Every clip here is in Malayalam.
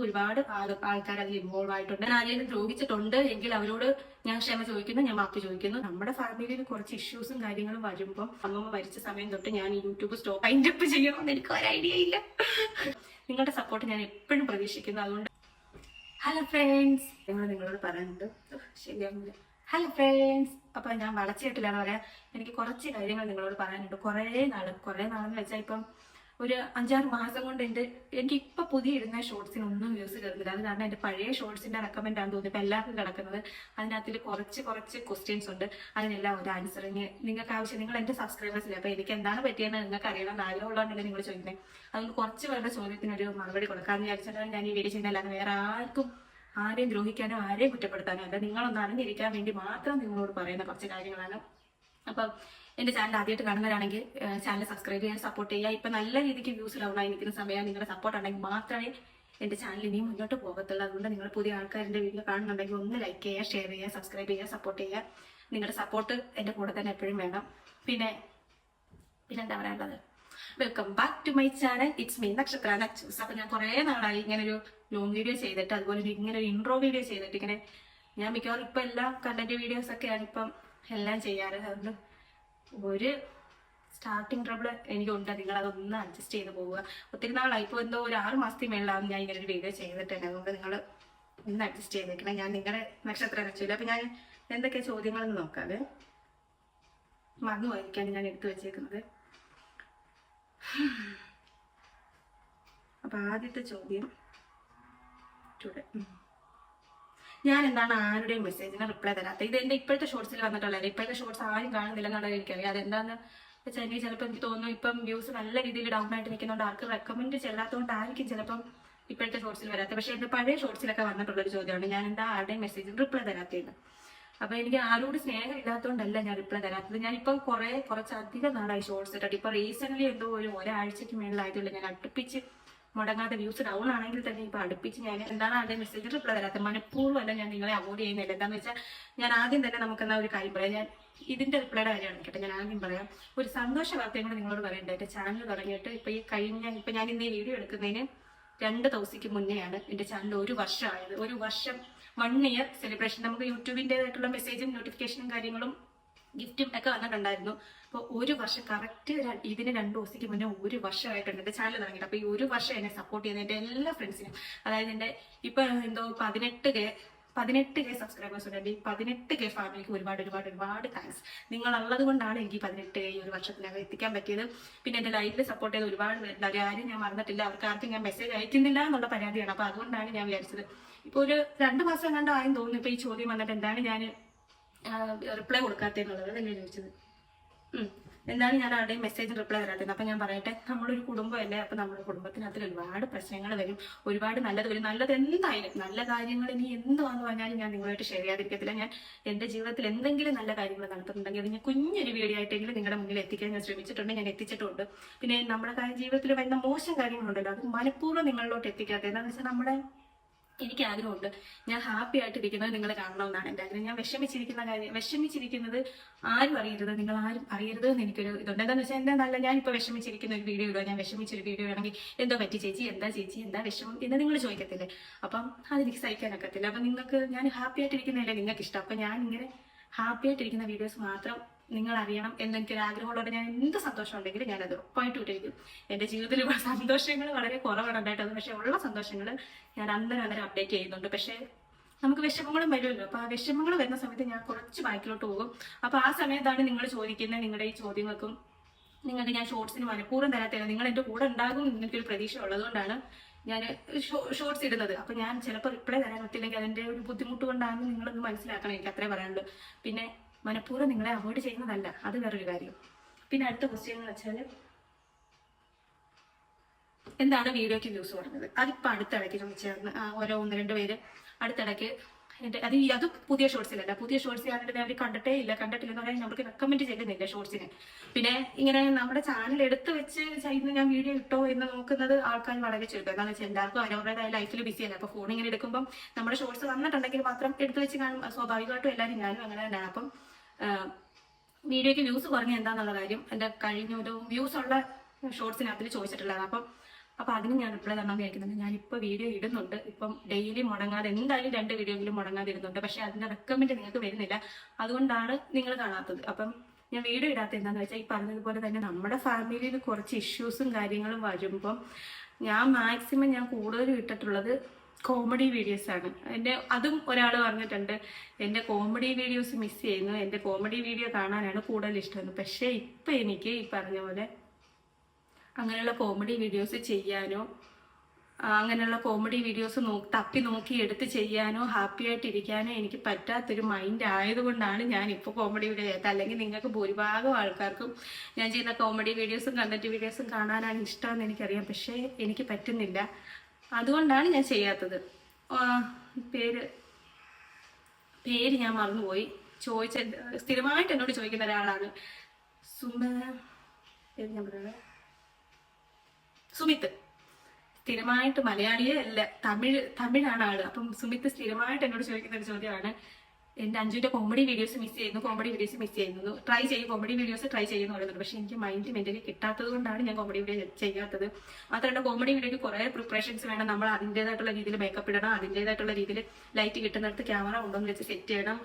ഒരുപാട് ആൾക്കാർ അതിൽ ഇൻവോൾവ് ആയിട്ടുണ്ട്. ഞാൻ ആരെയും ദ്രോഹിച്ചിട്ടുണ്ട് എങ്കിൽ അവരോട് ഞാൻ ക്ഷമ ചോദിക്കുന്നു, ഞാൻ മാപ്പ് ചോദിക്കുന്നു. നമ്മുടെ ഫാമിലിയിൽ കുറച്ച് ഇഷ്യൂസും കാര്യങ്ങളും വരുമ്പോൾ അമ്മമ്മ മരിച്ച സമയം തൊട്ട് ഞാൻ ഈ യൂട്യൂബ് സ്റ്റോപ്പ് വൈൻഡപ്പ് ചെയ്യണമെന്ന് എനിക്ക് ഒരു ഐഡിയ ഇല്ല. നിങ്ങളുടെ സപ്പോർട്ട് ഞാൻ എപ്പോഴും പ്രതീക്ഷിക്കുന്നു. അതുകൊണ്ട് ഹലോ ഫ്രണ്ട്സ്, നിങ്ങളോട് പറയാനുണ്ട്, ശരിയാവില്ല. ഹലോ ഫ്രണ്ട്സ്, അപ്പൊ ഞാൻ വളച്ചിട്ടില്ലാന്ന് പറയാം. എനിക്ക് കുറച്ച് കാര്യങ്ങൾ നിങ്ങളോട് പറയാനുണ്ട്. കുറേ നാളെന്ന് വെച്ചാൽ ഇപ്പം ഒരു 5-6 മാസം കൊണ്ട് എനിക്ക് ഇപ്പൊ പുതിയ ഇടുന്ന ഷോർട്സിനൊന്നും വ്യൂസ് കയറുന്നില്ല. അത് കാരണം എന്റെ പഴയ ഷോർട്സിന്റെ റെക്കമെൻഡ് ആണെന്ന് തോന്നി ഇപ്പൊ എല്ലാവർക്കും കിടക്കുന്നത്. അതിനകത്തിൽ കുറച്ച് ക്വസ്റ്റ്യൻസ് ഉണ്ട്. അതിനെല്ലാം ഒരു ആൻസറിങ് നിങ്ങൾക്ക് ആവശ്യം. നിങ്ങൾ എന്റെ സബ്സ്ക്രൈബേഴ്സില്ല, അപ്പൊ എനിക്ക് എന്താണ് പറ്റിയെന്ന് നിങ്ങൾക്ക് അറിയണം ആഗ്രഹമുള്ളതുകൊണ്ടല്ലേ നിങ്ങൾ ചോദിക്കുന്നത്. അതുകൊണ്ട് കുറച്ച് പേരുടെ ചോദ്യത്തിനൊരു മറുപടി കൊടുക്കാമെന്ന് വിചാരിച്ചിട്ടാണ് ഞാൻ ഈ വീഡിയോ ചെയ്യുന്നത്. അല്ലാതെ വേറെ ആരെയും ദ്രോഹിക്കാനോ ആരെയും കുറ്റപ്പെടുത്താനോ അല്ല, നിങ്ങളൊന്ന് അറിഞ്ഞിരിക്കാൻ വേണ്ടി മാത്രം നിങ്ങളോട് പറയുന്ന കുറച്ച് കാര്യങ്ങളാണ്. അപ്പം എന്റെ ചാനൽ ആദ്യമായിട്ട് കാണുന്നവരാണെങ്കിൽ ചാനൽ സബ്സ്ക്രൈബ് ചെയ്യാൻ, സപ്പോർട്ട് ചെയ്യുക. ഇപ്പൊ നല്ല രീതിക്ക് വ്യൂസ് ഡൗൺ ആയി നിൽക്കുന്ന സമയം നിങ്ങളുടെ സപ്പോർട്ട് ഉണ്ടെങ്കിൽ മാത്രമേ എന്റെ ചാനൽ ഇനിയും മുന്നോട്ട് പോകത്തുള്ളൂ. അതുകൊണ്ട് നിങ്ങൾ പുതിയ ആൾക്കാരുടെ വീഡിയോ കാണുന്നുണ്ടെങ്കിൽ ഒന്ന് ലൈക്ക് ചെയ്യുക, ഷെയർ ചെയ്യുക, സബ്സ്ക്രൈബ് ചെയ്യുക, സപ്പോർട്ട് ചെയ്യുക. നിങ്ങളുടെ സപ്പോർട്ട് എന്റെ കൂടെ തന്നെ എപ്പോഴും വേണം. പിന്നെ എന്താ പറയാനുള്ളത്, welcome back to my channel. It's me Nakshatra Nachus. അപ്പൊ ഞാൻ കുറെ നാളായി ഇങ്ങനെ ഒരു ലോങ് വീഡിയോ ചെയ്തിട്ട്, അതുപോലെ ഇങ്ങനെ ഒരു ഇൻട്രോ വീഡിയോ ചെയ്തിട്ട്, ഇങ്ങനെ ഞാൻ മിക്കവാറും ഇപ്പൊ എല്ലാം കണ്ടന്റ് വീഡിയോസ് ഒക്കെയാണ് ഇപ്പം എല്ലാം ചെയ്യാറ്. അതുകൊണ്ട് ഒരു സ്റ്റാർട്ടിങ് ട്രബിൾ എനിക്കുണ്ട്. നിങ്ങൾ അതൊന്ന് അഡ്ജസ്റ്റ് ചെയ്ത് പോവുക. ഒത്തിരി നാളായി, ഇപ്പോൾ എന്തോ ഒരു 6 മാസത്തിന് മേളിലാവും ഞാൻ ഇങ്ങനെ ഒരു വീഡിയോ ചെയ്തിട്ട് തന്നെ. അതുകൊണ്ട് നിങ്ങൾ ഒന്ന് അഡ്ജസ്റ്റ് ചെയ്തേക്കണം. ഞാൻ നിങ്ങളുടെ നക്ഷത്രം വെച്ചില്ല. അപ്പൊ ഞാൻ എന്തൊക്കെ ചോദ്യങ്ങളെന്ന് നോക്കാതെ മറന്നു പോയിരിക്കാണ് ഞാൻ എടുത്തു വെച്ചേക്കുന്നത്. അപ്പൊ ആദ്യത്തെ ചോദ്യം, ഞാൻ എന്താണ് ആരുടെയും മെസ്സേജിന് റിപ്ലൈ തരാത്ത? ഇത് എന്റെ ഇപ്പോഴത്തെ ഷോർട്സിൽ വന്നിട്ടുള്ളത്. ഇപ്പോഴത്തെ ഷോർട്സ് ആരും കാണുന്നില്ല എന്നുള്ളത് എനിക്കറിയാം. അതെന്താന്ന് വെച്ചാൽ എനിക്ക് ചിലപ്പോൾ എനിക്ക് തോന്നുന്നു ഇപ്പം വ്യൂസ് നല്ല രീതിയിൽ ഡൗൺ ആയിട്ട് നിൽക്കുന്നതുകൊണ്ട് ആർക്ക് റെക്കമെൻഡ് ചെല്ലാത്തതുകൊണ്ടായിരിക്കും ചിലപ്പം ഇപ്പോഴത്തെ ഷോർട്സിൽ വരാത്തത്. പക്ഷെ എന്റെ പഴയ ഷോർട്സിലൊക്കെ വന്നിട്ടുള്ളൊരു ചോദ്യമാണ്, ഞാൻ എന്താ ആരുടെയും മെസ്സേജിന് റിപ്ലൈ തരാത്തത്. അപ്പൊ എനിക്ക് ആരോട് സ്നേഹം ഇല്ലാത്തതുകൊണ്ടല്ല ഞാൻ റിപ്ലൈ തരാത്തത്. ഞാനിപ്പം കുറച്ചധികം നാളായി ഷോർട്സ് ഇട്ടിട്ട്. ഇപ്പൊ റീസെന്റ് എന്തോ ഒരാഴ്ചക്ക് മേളിലായിട്ടുള്ള ഞാൻ അടുപ്പിച്ച് മുടങ്ങാതെ വ്യൂസ് ഡൗൺ ആണെങ്കിൽ തന്നെ ഇപ്പൊ അടുപ്പിച്ച് ഞാൻ എന്താണ് ആരുടെ മെസ്സേജ് റിപ്ലൈ തരാത്തത്. മനഃപൂർവ്വമല്ല ഞാൻ നിങ്ങളെ അവോയ്ഡ് ചെയ്യുന്നില്ല. എന്താന്ന് വെച്ചാൽ ഞാൻ ആദ്യം തന്നെ നമുക്കെന്നാ ഒരു കാര്യം പറയാം. ഞാൻ ഇതിന്റെ റിപ്ലൈയുടെ കാര്യമാണ് കേട്ടോ. ഞാൻ ആദ്യം പറയാം, ഒരു സന്തോഷ വാർത്തയും കൂടെ നിങ്ങളോട് പറയണ്ടേ. എന്റെ ചാനൽ തുടങ്ങിയിട്ട് ഇപ്പൊ ഞാൻ ഇന്ന് ഈ വീഡിയോ എടുക്കുന്നതിന് 2 ദിവസത്തേക്ക് മുന്നെയാണ് എന്റെ ചാനൽ 1 വർഷമായത്. 1 വർഷം 1 ഇയർ സെലിബ്രേഷൻ. നമുക്ക് യൂട്യൂബിൻ്റെതായിട്ടുള്ള മെസ്സേജും നോട്ടിഫിക്കേഷനും കാര്യങ്ങളും ഗിഫ്റ്റും ഒക്കെ വന്നിട്ടുണ്ടായിരുന്നു. അപ്പോൾ 1 വർഷം കറക്റ്റ് ഇതിന് 2 ദിവസത്തേക്ക് മുന്നേ 1 വർഷമായിട്ടുണ്ട് എന്റെ ചാനൽ തുടങ്ങിയിട്ട്. അപ്പൊ ഈ 1 വർഷം എന്നെ സപ്പോർട്ട് ചെയ്യുന്ന എന്റെ എല്ലാ ഫ്രണ്ട്സിനും, അതായത് എന്റെ ഇപ്പൊ എന്തോ 18K സബ്സ്ക്രൈബേഴ്സ് ഉണ്ട്. എന്റെ ഈ 18K ഫാമിലിക്ക് ഒരുപാട് താങ്ക്സ്. നിങ്ങൾ ഉള്ളത് കൊണ്ടാണ് എനിക്ക് 18K ഈ 1 വർഷത്തിനകം എത്തിക്കാൻ പറ്റിയത്. പിന്നെ എന്റെ ലൈഫിൽ സപ്പോർട്ട് ചെയ്ത് ഒരുപാട് പേരുണ്ട്. ആരും ഞാൻ മറന്നിട്ടില്ല. അവർക്ക് ആർക്കും ഞാൻ മെസ്സേജ് അയക്കുന്നില്ല എന്നുള്ള പരാതിയാണ്. അപ്പൊ അതുകൊണ്ടാണ് ഞാൻ വിചാരിച്ചത്. ഇപ്പൊ ഒരു 2 മാസം കണ്ടോ ആയെന്ന് തോന്നുന്നു ഇപ്പൊ ഈ ചോദ്യം വന്നിട്ട് എന്താണ് ഞാൻ റിപ്ലൈ കൊടുക്കാത്തെന്നുള്ളത് തന്നെ ചോദിച്ചത്. എന്താണ് ഞാൻ ആരുടെയും മെസ്സേജിന് റിപ്ലൈ തരാത്തത്? അപ്പൊ ഞാൻ പറയട്ടെ, നമ്മളൊരു കുടുംബമല്ലേ. അപ്പൊ നമ്മുടെ കുടുംബത്തിനകത്ത് ഒരുപാട് പ്രശ്നങ്ങൾ വരും, ഒരുപാട് നല്ലത് വരും. നല്ലത് എന്തായാലും, നല്ല കാര്യങ്ങൾ ഇനി എന്തുവാന്ന് പറഞ്ഞാലും ഞാൻ നിങ്ങളുമായിട്ട് ഷെയർ ചെയ്യാതിരിക്കത്തില്ല. ഞാൻ എന്റെ ജീവിതത്തിൽ എന്തെങ്കിലും നല്ല കാര്യങ്ങൾ നടത്തുന്നുണ്ടെങ്കിൽ അത് ഞാൻ കുഞ്ഞൊരു വീഡിയോ ആയിട്ടെങ്കിലും നിങ്ങളുടെ മുന്നിൽ എത്തിക്കാൻ ഞാൻ ശ്രമിച്ചിട്ടുണ്ട്, ഞാൻ എത്തിച്ചിട്ടുണ്ട്. പിന്നെ നമ്മുടെ ജീവിതത്തിൽ വരുന്ന മോശം കാര്യങ്ങളുണ്ടല്ലോ, അത് മനഃപൂർവ്വം നിങ്ങളിലോട്ട് എത്തിക്കാത്തത്. എന്താണെന്ന് വെച്ചാൽ എനിക്ക് ആഗ്രഹമുണ്ട്, ഞാൻ ഹാപ്പി ആയിട്ടിരിക്കുന്നത് നിങ്ങൾ കാണണമെന്നാണ് എൻ്റെ ആഗ്രഹം. ഞാൻ വിഷമിച്ചിരിക്കുന്നത് ആരും അറിയരുത്, നിങ്ങൾ ആരും അറിയരുത് എന്ന് എനിക്കൊരു ഇതുണ്ട്. എന്താണെന്ന് വെച്ചാൽ എന്താ നല്ല ഞാനിപ്പോൾ വിഷമിച്ചിരിക്കുന്ന ഒരു വീഡിയോ ഇടുക, ഞാൻ വിഷമിച്ചൊരു വീഡിയോ ആണെങ്കിൽ എന്തോ പറ്റി ചേച്ചി, എന്താ വിഷമം എന്ന് നിങ്ങൾ ചോദിക്കത്തില്ലേ. അപ്പം അതെനിക്ക് സഹിക്കാനൊക്കത്തില്ല. അപ്പം നിങ്ങൾക്ക് ഞാൻ ഹാപ്പി ആയിട്ടിരിക്കുന്നതല്ലേ നിങ്ങൾക്ക് ഇഷ്ടം. അപ്പം ഞാൻ ഇങ്ങനെ ഹാപ്പി ആയിട്ടിരിക്കുന്ന വീഡിയോസ് മാത്രം നിങ്ങൾ അറിയണം എന്നെനിക്കൊരു ആഗ്രഹമുള്ളതുകൊണ്ട് ഞാൻ എന്ത് സന്തോഷം ഉണ്ടെങ്കിലും ഞാനത് ഉറപ്പായിട്ട് ഇട്ടിരിക്കും. എൻ്റെ ജീവിതത്തിൽ സന്തോഷങ്ങൾ വളരെ കുറവാണ് ഉണ്ടായിട്ടത്. പക്ഷെ ഉള്ള സന്തോഷങ്ങൾ ഞാൻ അന്നേരം അപ്ഡേറ്റ് ചെയ്യുന്നുണ്ട്. പക്ഷേ നമുക്ക് വിഷമങ്ങളും വരുമല്ലോ. അപ്പൊ ആ വിഷമങ്ങൾ വരുന്ന സമയത്ത് ഞാൻ കുറച്ച് ബാക്കിലോട്ട് പോകും. അപ്പൊ ആ സമയത്താണ് നിങ്ങൾ ചോദിക്കുന്നത്, നിങ്ങളുടെ ഈ ചോദ്യങ്ങൾക്കും നിങ്ങൾക്ക് ഞാൻ ഷോർട്സിന് മനഃപൂർവ്വം തരാത്തത്. നിങ്ങൾ എൻ്റെ കൂടെ ഉണ്ടാകും എനിക്കൊരു പ്രതീക്ഷ ഉള്ളതുകൊണ്ടാണ് ഞാൻ ഷോർട്സ് ഇടുന്നത്. അപ്പൊ ഞാൻ ചിലപ്പോൾ റിപ്ലൈ തരാൻ പറ്റില്ലെങ്കിൽ അതിന്റെ ഒരു ബുദ്ധിമുട്ട് കൊണ്ടാണെന്ന് നിങ്ങളൊന്ന് മനസ്സിലാക്കണം. എനിക്ക് അത്രേ പറയാനുള്ളൂ. പിന്നെ മനഃപൂർവ്വം നിങ്ങളെ അവോയ്ഡ് ചെയ്യുന്നതല്ല, അത് വേറൊരു കാര്യം. പിന്നെ അടുത്ത ക്വസ്റ്റ്യൻ എന്ന് വെച്ചാൽ, എന്താണ് വീഡിയോക്ക് വ്യൂസ് പറഞ്ഞത്? അതിപ്പോ അടുത്തിടയ്ക്ക് ചോദിച്ചായിരുന്നു ഓരോ 1-2 പേര് അടുത്തിടയ്ക്ക് അത് പുതിയ ഷോർട്സിലല്ല. പുതിയ ഷോർട്സ് ഞാനിട്ട് അവർ കണ്ടിട്ടില്ലെന്ന് പറയാൻ നമുക്ക് റെക്കമെൻഡ് ചെയ്യുന്നില്ല ഷോർട്സിന്. പിന്നെ ഇങ്ങനെ നമ്മുടെ ചാനൽ എടുത്ത് വെച്ച് ചെയ്യുന്ന ഞാൻ വീഡിയോ ഇട്ടോ എന്ന് നോക്കുന്നത് ആൾക്കാർ വളരെ ചുരുക്കം. എന്താണെന്ന് വെച്ചാൽ എല്ലാവർക്കും അവരവരുടേതായ ലൈഫിൽ ബിസിയല്ല. അപ്പൊ ഫോൺ ഇങ്ങനെ എടുക്കുമ്പോൾ നമ്മുടെ ഷോർട്സ് വന്നിട്ടുണ്ടെങ്കിൽ മാത്രം എടുത്ത് വെച്ച് കാണും. സ്വാഭാവികമായിട്ടും എല്ലാവരും ഞാനും അങ്ങനെ തന്നെയാണ്. അപ്പം വീഡിയോക്ക് വ്യൂസ് കുറഞ്ഞ എന്താന്നുള്ള കാര്യം എന്റെ കഴിഞ്ഞ ഒരു വ്യൂസ് ഉള്ള ഷോർട്സിനകത്തിൽ ചോദിച്ചിട്ടുള്ളതാണ്. അപ്പം അപ്പോൾ അതിന് ഞാൻ റിപ്ലൈ തരണം വിചാരിക്കുന്നുണ്ട്. ഞാനിപ്പോൾ വീഡിയോ ഇടുന്നുണ്ട്, ഇപ്പം ഡെയിലി മുടങ്ങാതെ എന്തായാലും 2 വീഡിയോയെങ്കിലും മുടങ്ങാതെ ഇടുന്നുണ്ട്. പക്ഷേ അതിൻ്റെ റെക്കമെൻഡ് നിങ്ങൾക്ക് വരുന്നില്ല, അതുകൊണ്ടാണ് നിങ്ങൾ കാണാത്തത്. അപ്പം ഞാൻ വീഡിയോ ഇടാത്ത എന്താണെന്ന് വെച്ചാൽ ഈ പറഞ്ഞതുപോലെ തന്നെ നമ്മുടെ ഫാമിലിയിൽ കുറച്ച് ഇഷ്യൂസും കാര്യങ്ങളും വരുമ്പം ഞാൻ മാക്സിമം ഞാൻ കൂടുതലും ഇട്ടിട്ടുള്ളത് കോമഡി വീഡിയോസാണ്. അതും ഒരാൾ പറഞ്ഞിട്ടുണ്ട് എൻ്റെ കോമഡി വീഡിയോസ് മിസ് ചെയ്യുന്നു, എൻ്റെ കോമഡി വീഡിയോ കാണാനാണ് കൂടുതൽ ഇഷ്ടമെന്ന്. പക്ഷേ ഇപ്പം എനിക്ക് ഈ പറഞ്ഞ പോലെ അങ്ങനെയുള്ള കോമഡി വീഡിയോസ് ചെയ്യാനോ അങ്ങനെയുള്ള കോമഡി വീഡിയോസ് തപ്പി നോക്കി എടുത്ത് ചെയ്യാനോ ഹാപ്പി ആയിട്ടിരിക്കാനോ എനിക്ക് പറ്റാത്തൊരു മൈൻഡ് ആയതുകൊണ്ടാണ് ഞാൻ ഇപ്പോൾ കോമഡി വീഡിയോ ചെയ്യാത്തത്. അല്ലെങ്കിൽ നിങ്ങൾക്ക് ഭൂരിഭാഗം ആൾക്കാർക്കും ഞാൻ ചെയ്യുന്ന കോമഡി വീഡിയോസും കണ്ടന്റ് വീഡിയോസും കാണാനാണ് ഇഷ്ടമെന്ന് എനിക്കറിയാം, പക്ഷേ എനിക്ക് പറ്റുന്നില്ല. അതുകൊണ്ടാണ് ഞാൻ ചെയ്യാത്തത്. പേര് ഞാൻ മറന്നുപോയി. സ്ഥിരമായിട്ട് എന്നോട് ചോദിക്കുന്ന ഒരാളാണ് സുമിത്ത്. സ്ഥിരമായിട്ട് മലയാളിയെ അല്ല, തമിഴാണ് ആള്. അപ്പം സുമിത്ത് സ്ഥിരമായിട്ട് എന്നോട് ചോദിക്കുന്ന ഒരു ചോദ്യമാണ്, എൻ്റെ അഞ്ജുവിൻ്റെ കോമഡി വീഡിയോസ് മിസ് ചെയ്യുന്നു, ട്രൈ ചെയ്യും, കോമഡി വീഡിയോസ് ട്രൈ ചെയ്യുന്നു പറയുന്നുണ്ട്. പക്ഷേ എനിക്ക് മൈൻഡ് മെന്റലി കിട്ടാത്തത് കൊണ്ടാണ് ഞാൻ കോമഡി വീഡിയോ ചെയ്യാത്തത്. മാത്രമല്ല കോമഡി വീഡിയോക്ക് കുറേ പ്രിപ്പറേഷൻസ് വേണം. നമ്മൾ അതിൻ്റെതായിട്ടുള്ള രീതിയിൽ മേക്കപ്പ് ഇടണം, അതിൻ്റെതായിട്ടുള്ള രീതിയിൽ ലൈറ്റ് കിട്ടുന്നിടത്ത് ക്യാമറ കൊണ്ടുവന്ന് വെച്ച് സെറ്റ് ചെയ്യണം,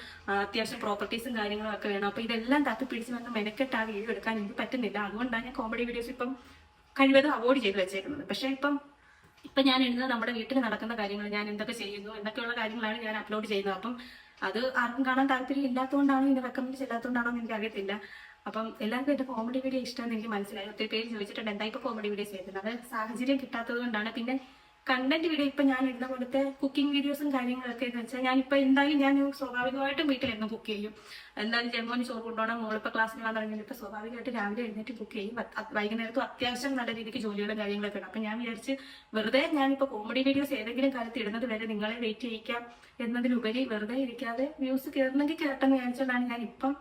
അത്യാവശ്യം പ്രോപ്പർട്ടീസും കാര്യങ്ങളും ഒക്കെ വേണം. അപ്പോൾ ഇതെല്ലാം തപ്പി പിടിച്ച് വന്ന് മെനക്കെട്ട് ആ വീഡിയോ എടുക്കാൻ എനിക്ക് പറ്റുന്നില്ല. അതുകൊണ്ടാണ് ഞാൻ കോമഡി വീഡിയോസ് ഇപ്പം കഴിവതും അവോയ്ഡ് ചെയ്ത് വെച്ചേക്കുന്നത്. പക്ഷേ ഇപ്പം ഞാൻ എഴുതുന്നത് നമ്മുടെ വീട്ടിൽ നടക്കുന്ന കാര്യങ്ങൾ, ഞാൻ എന്തൊക്കെ ചെയ്യുന്നു എന്നൊക്കെയുള്ള കാര്യങ്ങളാണ് ഞാൻ അപ്ലോഡ് ചെയ്യുന്നത്. അപ്പം അത് ആർക്കും കാണാൻ താല്പര്യം ഇല്ലാത്തതുകൊണ്ടാണോ ഇതിന്റെ റെക്കമെൻഡ് ചെയ്യാത്തതുകൊണ്ടാണോ എന്ന് എനിക്ക് അറിയത്തില്ല. അപ്പം എല്ലാവർക്കും എന്റെ കോമഡി വീഡിയോ ഇഷ്ടമെന്ന് എനിക്ക് മനസ്സിലായി. ഒത്തിരി പേര് ചോദിച്ചിട്ടുണ്ട് എന്താ ഇപ്പൊ കോമഡി വീഡിയോസ് ചെയ്യുന്നത്. അത് സാഹചര്യം കിട്ടാത്തത് കൊണ്ടാണ്. പിന്നെ കണ്ടന്റ് വീഡിയോ ഇപ്പൊ ഞാൻ ഇടുന്ന പോലത്തെ കുക്കിംഗ് വീഡിയോസും കാര്യങ്ങളൊക്കെ എന്ന് വെച്ചാൽ ഞാനിപ്പോൾ എന്തായാലും ഞാൻ സ്വാഭാവികമായിട്ടും വീട്ടിലിരുന്ന് കുക്ക് ചെയ്യും. എന്തായാലും ജന്മോന് ചോറ് കൊണ്ടുപോകണം, മോളിപ്പോൾ ക്ലാസ്സിന് വന്നു തുടങ്ങിയിട്ട് സ്വാഭാവികമായിട്ട് രാവിലെ എഴുന്നേറ്റ് കുക്ക് ചെയ്യും. വൈകുന്നേരത്തും അത്യാവശ്യം നല്ല രീതിക്ക് ജോലികളും കാര്യങ്ങളൊക്കെ ഉണ്ട്. അപ്പം ഞാൻ വിചാരിച്ച് വെറുതെ ഞാനിപ്പോൾ കോമഡി വീഡിയോസ് ഏതെങ്കിലും കാലത്ത് ഇടുന്നത് വരെ നിങ്ങളെ വെയിറ്റ് ചെയ്യിക്കാം എന്നതിലുപരി വെറുതെ ഇരിക്കാതെ വ്യൂസ് കയറണമെങ്കിൽ കയറട്ടെന്ന് വിചാരിച്ചതാണ് ഞാൻ ഇപ്പം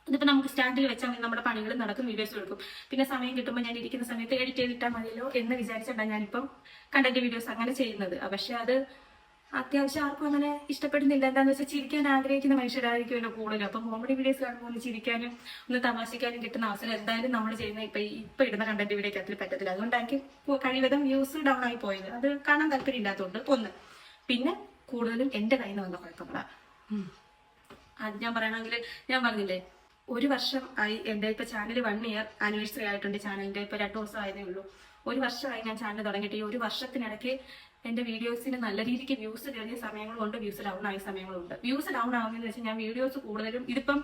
ഇതിപ്പോൾ നമുക്ക് സ്റ്റാൻഡിൽ വെച്ചാൽ മതി, നമ്മുടെ പണികൾ നടക്കും, വീഡിയോസ് എടുക്കും. പിന്നെ സമയം കിട്ടുമ്പോൾ ഞാൻ ഇരിക്കുന്ന സമയത്ത് എഡിറ്റ് ചെയ്തിട്ടാൽ മതിയല്ലോ എന്ന് വിചാരിച്ചിട്ടാണ് ഞാനിപ്പം കണ്ടന്റ് വീഡിയോസ് അങ്ങനെ ചെയ്യുന്നത്. പക്ഷെ അത് അത്യാവശ്യം ആർക്കും അങ്ങനെ ഇഷ്ടപ്പെടുന്നില്ല. എന്താണെന്ന് വെച്ചാൽ ചിരിക്കാൻ ആഗ്രഹിക്കുന്ന മനുഷ്യരായിരിക്കുമല്ലോ കൂടുതലും. അപ്പം കോമഡി വീഡിയോസ് കാണുമ്പോൾ ഒന്ന് ചിരിക്കാനും ഒന്ന് തമാശിക്കാനും കിട്ടുന്ന അവസരം എന്തായാലും നമ്മൾ ചെയ്യുന്ന ഇപ്പം ഇടുന്ന കണ്ടന്റ് വീഡിയോക്ക് അതിൽ പറ്റത്തില്ല. അതുകൊണ്ട് എനിക്ക് കഴിവതും വ്യൂസ് ഡൗൺ ആയി പോയത് അത് കാണാൻ താല്പര്യം ഇല്ലാത്തതുകൊണ്ട് ഒന്ന്. പിന്നെ കൂടുതലും എൻ്റെ കയ്യിൽ നിന്ന് വന്ന കുഴപ്പങ്ങളാണ്. അത് ഞാൻ പറയണമെങ്കിൽ ഞാൻ പറഞ്ഞില്ലേ, 1 വർഷം ആയി എൻ്റെ ഇപ്പോൾ ചാനൽ 1 ഇയർ ആനിവേഴ്സറി ആയിട്ടുണ്ട്. ചാനലിൻ്റെ ഇപ്പോൾ 2 ദിവസം ആയതേ ഉള്ളൂ. 1 വർഷമായി ഞാൻ ചാനൽ തുടങ്ങിയിട്ട്. ഈ 1 വർഷത്തിനിടയ്ക്ക് എൻ്റെ വീഡിയോസിന് നല്ല രീതിക്ക് വ്യൂസ് കയറിയ സമയങ്ങളുണ്ട്, വ്യൂസ് ഡൗൺ ആയ സമയങ്ങളുണ്ട്. വ്യൂസ് ഡൗൺ ആവുന്നതെന്ന് വെച്ചാൽ ഞാൻ വീഡിയോസ് കൂടുതലും ഇതിപ്പം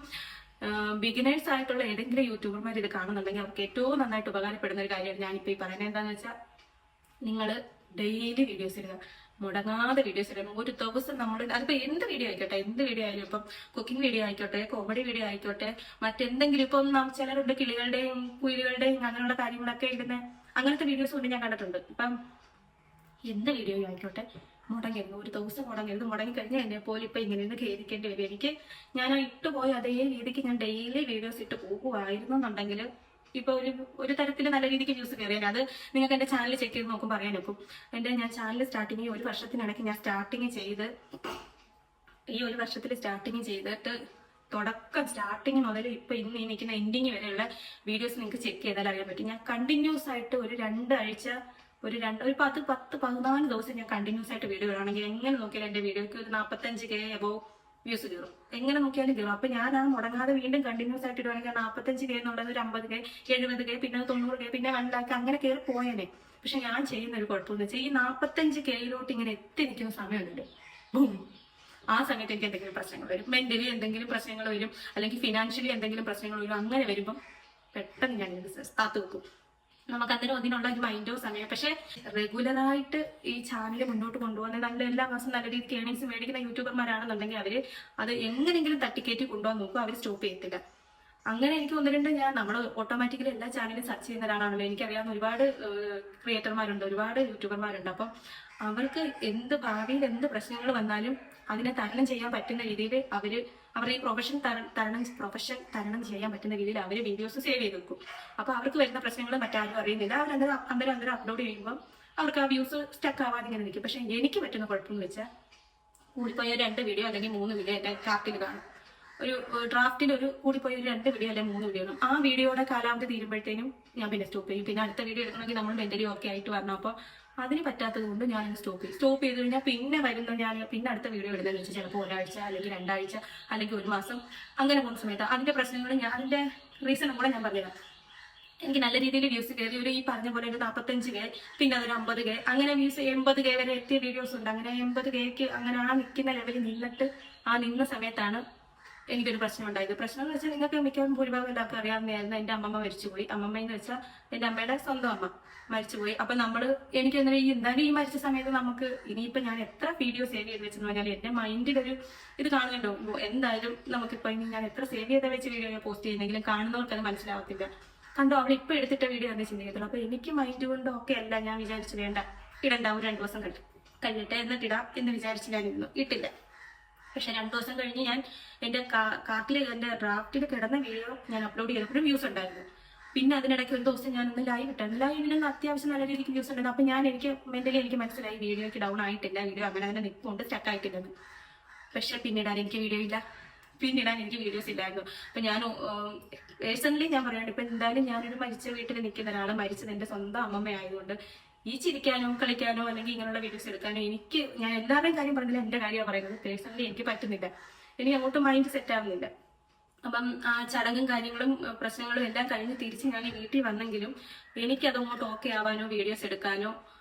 ബിഗിനേഴ്സ് ആയിട്ടുള്ള ഏതെങ്കിലും യൂട്യൂബർമാർ ഇത് കാണുന്നുണ്ടെങ്കിൽ അവർക്ക് ഏറ്റവും നന്നായിട്ട് ഉപകാരപ്പെടുന്ന ഒരു കാര്യമാണ് ഞാനിപ്പോൾ ഈ പറയുന്നത്. എന്താണെന്ന് വെച്ചാൽ നിങ്ങൾ ഡെയിലി വീഡിയോസ് ഇടുക, മുടങ്ങാതെ വീഡിയോസ് ഇടണം. ഒരു ദിവസം നമ്മൾ അതിപ്പോൾ എന്ത് വീഡിയോ ആയിക്കോട്ടെ, എന്ത് വീഡിയോ ആയാലും, ഇപ്പം കുക്കിംഗ് വീഡിയോ ആയിക്കോട്ടെ, കോമഡി വീഡിയോ ആയിക്കോട്ടെ, മറ്റെന്തെങ്കിലും ഇപ്പം ചിലരുണ്ട് കിളികളുടെയും കുയിലുകളുടെയും അങ്ങനെയുള്ള കാര്യങ്ങളൊക്കെ ഇടുന്ന അങ്ങനത്തെ വീഡിയോസ് കൊണ്ട് ഞാൻ കണ്ടിട്ടുണ്ട്. ഇപ്പം എന്ത് വീഡിയോ ആയിക്കോട്ടെ മുടങ്ങരുത്, ഒരു ദിവസം മുടങ്ങരുത്. മുടങ്ങിക്കഴിഞ്ഞാൽ എന്നെ പോലെ ഇപ്പം ഇങ്ങനെ നിന്ന് ഖേദിക്കേണ്ടി വരും. എനിക്ക് ഞാൻ ഇട്ടുപോയ അതേ രീതിക്ക് ഞാൻ ഡെയിലി വീഡിയോസ് ഇട്ട് പോകുമായിരുന്നു എന്നുണ്ടെങ്കിൽ ഇപ്പൊ ഒരു തരത്തിൽ നല്ല രീതിക്ക് വ്യൂസ് കയറിയാൽ അത് നിങ്ങൾക്ക് എൻ്റെ ചാനൽ ചെക്ക് ചെയ്ത് നോക്കും പറയാൻ നോക്കും. ഞാൻ ചാനൽ സ്റ്റാർട്ടിങ് 1 വർഷത്തിനിടയ്ക്ക് ഞാൻ ഈ 1 വർഷത്തിൽ സ്റ്റാർട്ടിങ് ചെയ്തിട്ട് തുടക്കം സ്റ്റാർട്ടിങ് മുതൽ ഇപ്പൊ ഇന്ന് ഈ നിൽക്കുന്ന എൻഡിങ് വരെയുള്ള വീഡിയോസ് നിങ്ങൾക്ക് ചെക്ക് ചെയ്താൽ അറിയാൻ പറ്റും. ഞാൻ കണ്ടിന്യൂസ് ആയിട്ട് ഒരു 2 ആഴ്ച ഒരു 10-14 ദിവസം ഞാൻ കണ്ടിന്യൂസ് ആയിട്ട് വീഡിയോ ഇടുകയാണെങ്കിൽ എങ്ങനെ നോക്കിയാലും എൻ്റെ വീഡിയോക്ക് ഒരു 45K അബോവ് വ്യൂസ് കയറും. എങ്ങനെ നോക്കിയാലും കയറും. അപ്പൊ ഞാൻ ആ മുടങ്ങാതെ വീണ്ടും കണ്ടിന്യൂസ് ആയിട്ട് ഇടുവാണെങ്കിൽ 45K എന്നുള്ളത് ഒരു 50K, 70K, പിന്നെ 90K, പിന്നെ 1 lakh അങ്ങനെ കയറി പോയേനെ. പക്ഷെ ഞാൻ ചെയ്യുന്ന ഒരു കുഴപ്പമെന്ന് വെച്ചാൽ ഈ 45Kയിലോട്ട് ഇങ്ങനെ എത്തി നിൽക്കുന്ന സമയമുണ്ട്. ആ സമയത്ത് എനിക്ക് എന്തെങ്കിലും പ്രശ്നങ്ങൾ വരും, മെന്റലി എന്തെങ്കിലും പ്രശ്നങ്ങൾ വരും, അല്ലെങ്കിൽ ഫിനാൻഷ്യലി എന്തെങ്കിലും പ്രശ്നങ്ങൾ വരും. അങ്ങനെ വരുമ്പം പെട്ടെന്ന് ഞാൻ ബിസിനസ് കാത്തു വെക്കും. നമുക്ക് അന്നേരം അതിനുള്ള ഒരു മൈൻഡോ സമയം. പക്ഷെ റെഗുലറായിട്ട് ഈ ചാനൽ മുന്നോട്ട് കൊണ്ടുപോകുന്നത് നല്ല എല്ലാ മാസം നല്ല രീതിക്ക് ഏണിങ്സ് മേടിക്കുന്ന യൂട്യൂബർമാരാണെന്നുണ്ടെങ്കിൽ അവർ അത് എങ്ങനെയെങ്കിലും തട്ടിക്കയറ്റി കൊണ്ടുപോകാൻ നോക്കും, അവർ സ്റ്റോപ്പ് ചെയ്യത്തില്ല. അങ്ങനെ എനിക്ക് 1-2 നമ്മൾ ഓട്ടോമാറ്റിക്കലി എല്ലാ ചാനലും സെർച്ച് ചെയ്യുന്ന ഒരാളാണല്ലോ. എനിക്കറിയാവുന്ന ഒരുപാട് ക്രിയേറ്റർമാരുണ്ട്, ഒരുപാട് യൂട്യൂബർമാരുണ്ട്. അപ്പം അവർക്ക് ഭാവിയിൽ എന്ത് പ്രശ്നങ്ങൾ വന്നാലും അതിനെ തരണം ചെയ്യാൻ പറ്റുന്ന രീതിയിൽ അവരുടെ ഈ പ്രൊഫഷൻ തരണം ചെയ്യാൻ പറ്റുന്ന രീതിയിൽ അവർ വീഡിയോസ് സേവ് ചെയ്ത് വെക്കും. അപ്പോൾ അവർക്ക് വരുന്ന പ്രശ്നങ്ങൾ മറ്റാരും അറിയുന്നില്ല. അന്നേരം അപ്ലോഡ് ചെയ്യുമ്പോൾ അവർക്ക് ആ വ്യൂസ് സ്റ്റക്ക് ആവാതെ ഇങ്ങനെ നിൽക്കും. പക്ഷെ എനിക്ക് പറ്റുന്ന കുഴപ്പമെന്ന് വെച്ചാൽ കൂടിപ്പോയ 2 വീഡിയോ അല്ലെങ്കിൽ 3 വീഡിയോ എൻ്റെ കാർട്ടിൽ കാണും. ഒരു ഡ്രാഫ്റ്റിൽ ഒരു കൂടിപ്പോയി ഒരു 2 വീഡിയോ അല്ലെങ്കിൽ 3 വീഡിയോ ആ വീഡിയോയുടെ കാലാവധി തീരുമ്പോഴത്തേനും ഞാൻ പിന്നെ സ്റ്റോപ്പ് ചെയ്യും. പിന്നെ അടുത്ത വീഡിയോ എടുക്കണമെങ്കിൽ നമ്മൾ മെന്റലി ഓക്കെ ആയിട്ട് വരണം. അപ്പോൾ അതിന് പറ്റാത്തത് കൊണ്ട് ഞാൻ സ്റ്റോപ്പ് ചെയ്ത് കഴിഞ്ഞാൽ പിന്നെ വരുന്ന ഞാൻ പിന്നെ അടുത്ത വീഡിയോ ഇടുന്നതെന്ന് വെച്ചാൽ ചിലപ്പോൾ ഒരാഴ്ച അല്ലെങ്കിൽ 2 ആഴ്ച അല്ലെങ്കിൽ 1 മാസം അങ്ങനെ പോകുന്ന സമയത്ത് അതിന്റെ പ്രശ്നങ്ങൾ ഞാൻ അതിന്റെ റീസണും കൂടെ ഞാൻ പറഞ്ഞുതരാം. എനിക്ക് നല്ല രീതിയിൽ വ്യൂസ് കയറി ഒരു ഈ പറഞ്ഞ പോലെ ഒരു 45K പിന്നെ അതൊരു 50K അങ്ങനെ വ്യൂസ് 80K വരെ എത്തിയ വീഡിയോസ് ഉണ്ട്. അങ്ങനെ 80Kക്ക് അങ്ങനെ ആ നിൽക്കുന്ന ലെവലിൽ നിന്നിട്ട് ആ നിന്ന സമയത്താണ് എനിക്കൊരു പ്രശ്നം ഉണ്ടായത്. പ്രശ്നം എന്ന് വെച്ചാൽ നിങ്ങൾക്ക് മിക്കവാറും ഭൂരിഭാഗം എല്ലാവർക്കും അറിയാവുന്നതായിരുന്നു. എൻ്റെ അമ്മമ്മ മരിച്ചുപോയി. അമ്മമ്മ എന്ന് വെച്ചാൽ എൻ്റെ അമ്മയുടെ സ്വന്തം അമ്മ മരിച്ചുപോയി. അപ്പൊ എനിക്ക് എന്തായാലും ഈ മരിച്ച സമയത്ത് നമുക്ക് ഇനിയിപ്പോ ഞാൻ എത്ര വീഡിയോ സേവ് ചെയ്ത് വെച്ചെന്ന് പറഞ്ഞാൽ എന്റെ മൈൻഡിലൊരു ഇത് കാണുന്നുണ്ടോ, എന്തായാലും നമുക്കിപ്പോ ഇനി ഞാൻ എത്ര സേവ് ചെയ്ത വെച്ച് വീഡിയോ പോസ്റ്റ് ചെയ്യുന്നെങ്കിലും കാണുന്നവർക്ക് അത് മനസ്സിലാവത്തില്ല. കണ്ടോ അവൾ ഇപ്പൊ എടുത്തിട്ട വീഡിയോ തന്നെ ചിന്തിക്കത്തുള്ളൂ. അപ്പൊ എനിക്ക് മൈൻഡ് കൊണ്ട് ഒക്കെ അല്ല, ഞാൻ വിചാരിച്ചു വേണ്ട ഇടണ്ട, ഒരു 2 ദിവസം കഴിഞ്ഞിട്ട് എന്നിട്ടിടാം എന്ന് വിചാരിച്ച് ഞാൻ ഇരുന്നു, ഇട്ടില്ല. പക്ഷെ 2 ദിവസം കഴിഞ്ഞ് ഞാൻ എന്റെ കാർട്ടിൽ എന്റെ ഡ്രാഫ്റ്റിൽ കിടന്ന വീഡിയോ ഞാൻ അപ്ലോഡ് ചെയ്തപ്പോഴും വ്യൂസ് ഉണ്ടായിരുന്നു. പിന്നെ അതിനിടയ്ക്ക് ഒരു ദിവസം ഞാൻ ഒന്ന് ലൈവ് ഇട്ടായിരുന്നു. ലൈവിലൊന്നും അത്യാവശ്യം നല്ല രീതിക്ക് വ്യൂസ് ഉണ്ടായിരുന്നു. അപ്പൊ എനിക്ക് മെന്റലി എനിക്ക് മനസ്സിലായി വീഡിയോക്ക് ഡൗൺ ആയിട്ടില്ല, വീഡിയോ അങ്ങനെ തന്നെ നിൽക്കുന്നുണ്ട്, സ്റ്റക്ക് ആയിട്ടില്ലെന്ന്. പക്ഷെ പിന്നിടാൻ എനിക്ക് വീഡിയോ ഇല്ല, പിന്നിടാൻ എനിക്ക് വീഡിയോസ് ഇല്ലായിരുന്നു. അപ്പൊ ഞാൻ പേഴ്സണലി ഞാൻ പറയാണ്ട് ഇപ്പൊ എന്തായാലും ഞാനൊരു മരിച്ച വീട്ടിൽ നിൽക്കുന്ന ഒരാളെ മരിച്ചത് എന്റെ സ്വന്തം അമ്മമ്മയായതുകൊണ്ട് ഈ ചിരിക്കാനോ കളിക്കാനോ അല്ലെങ്കിൽ ഇങ്ങനെയുള്ള വീഡിയോസ് എടുക്കാനോ ഞാൻ എല്ലാവരുടെയും കാര്യം പറഞ്ഞില്ല, എന്റെ കാര്യമാണ് പറയുന്നത്. പേഴ്സണലി എനിക്ക് പറ്റുന്നില്ല, എനിക്ക് അങ്ങോട്ട് മൈൻഡ് സെറ്റ് ആവുന്നില്ല. അപ്പം ആ ചടങ്ങും കാര്യങ്ങളും പ്രശ്നങ്ങളും എല്ലാം കഴിഞ്ഞ് തിരിച്ച് ഞാൻ വീട്ടിൽ വന്നെങ്കിലും എനിക്കതങ്ങോട്ട് ഓക്കെ ആവാനോ വീഡിയോസ് എടുക്കാനോ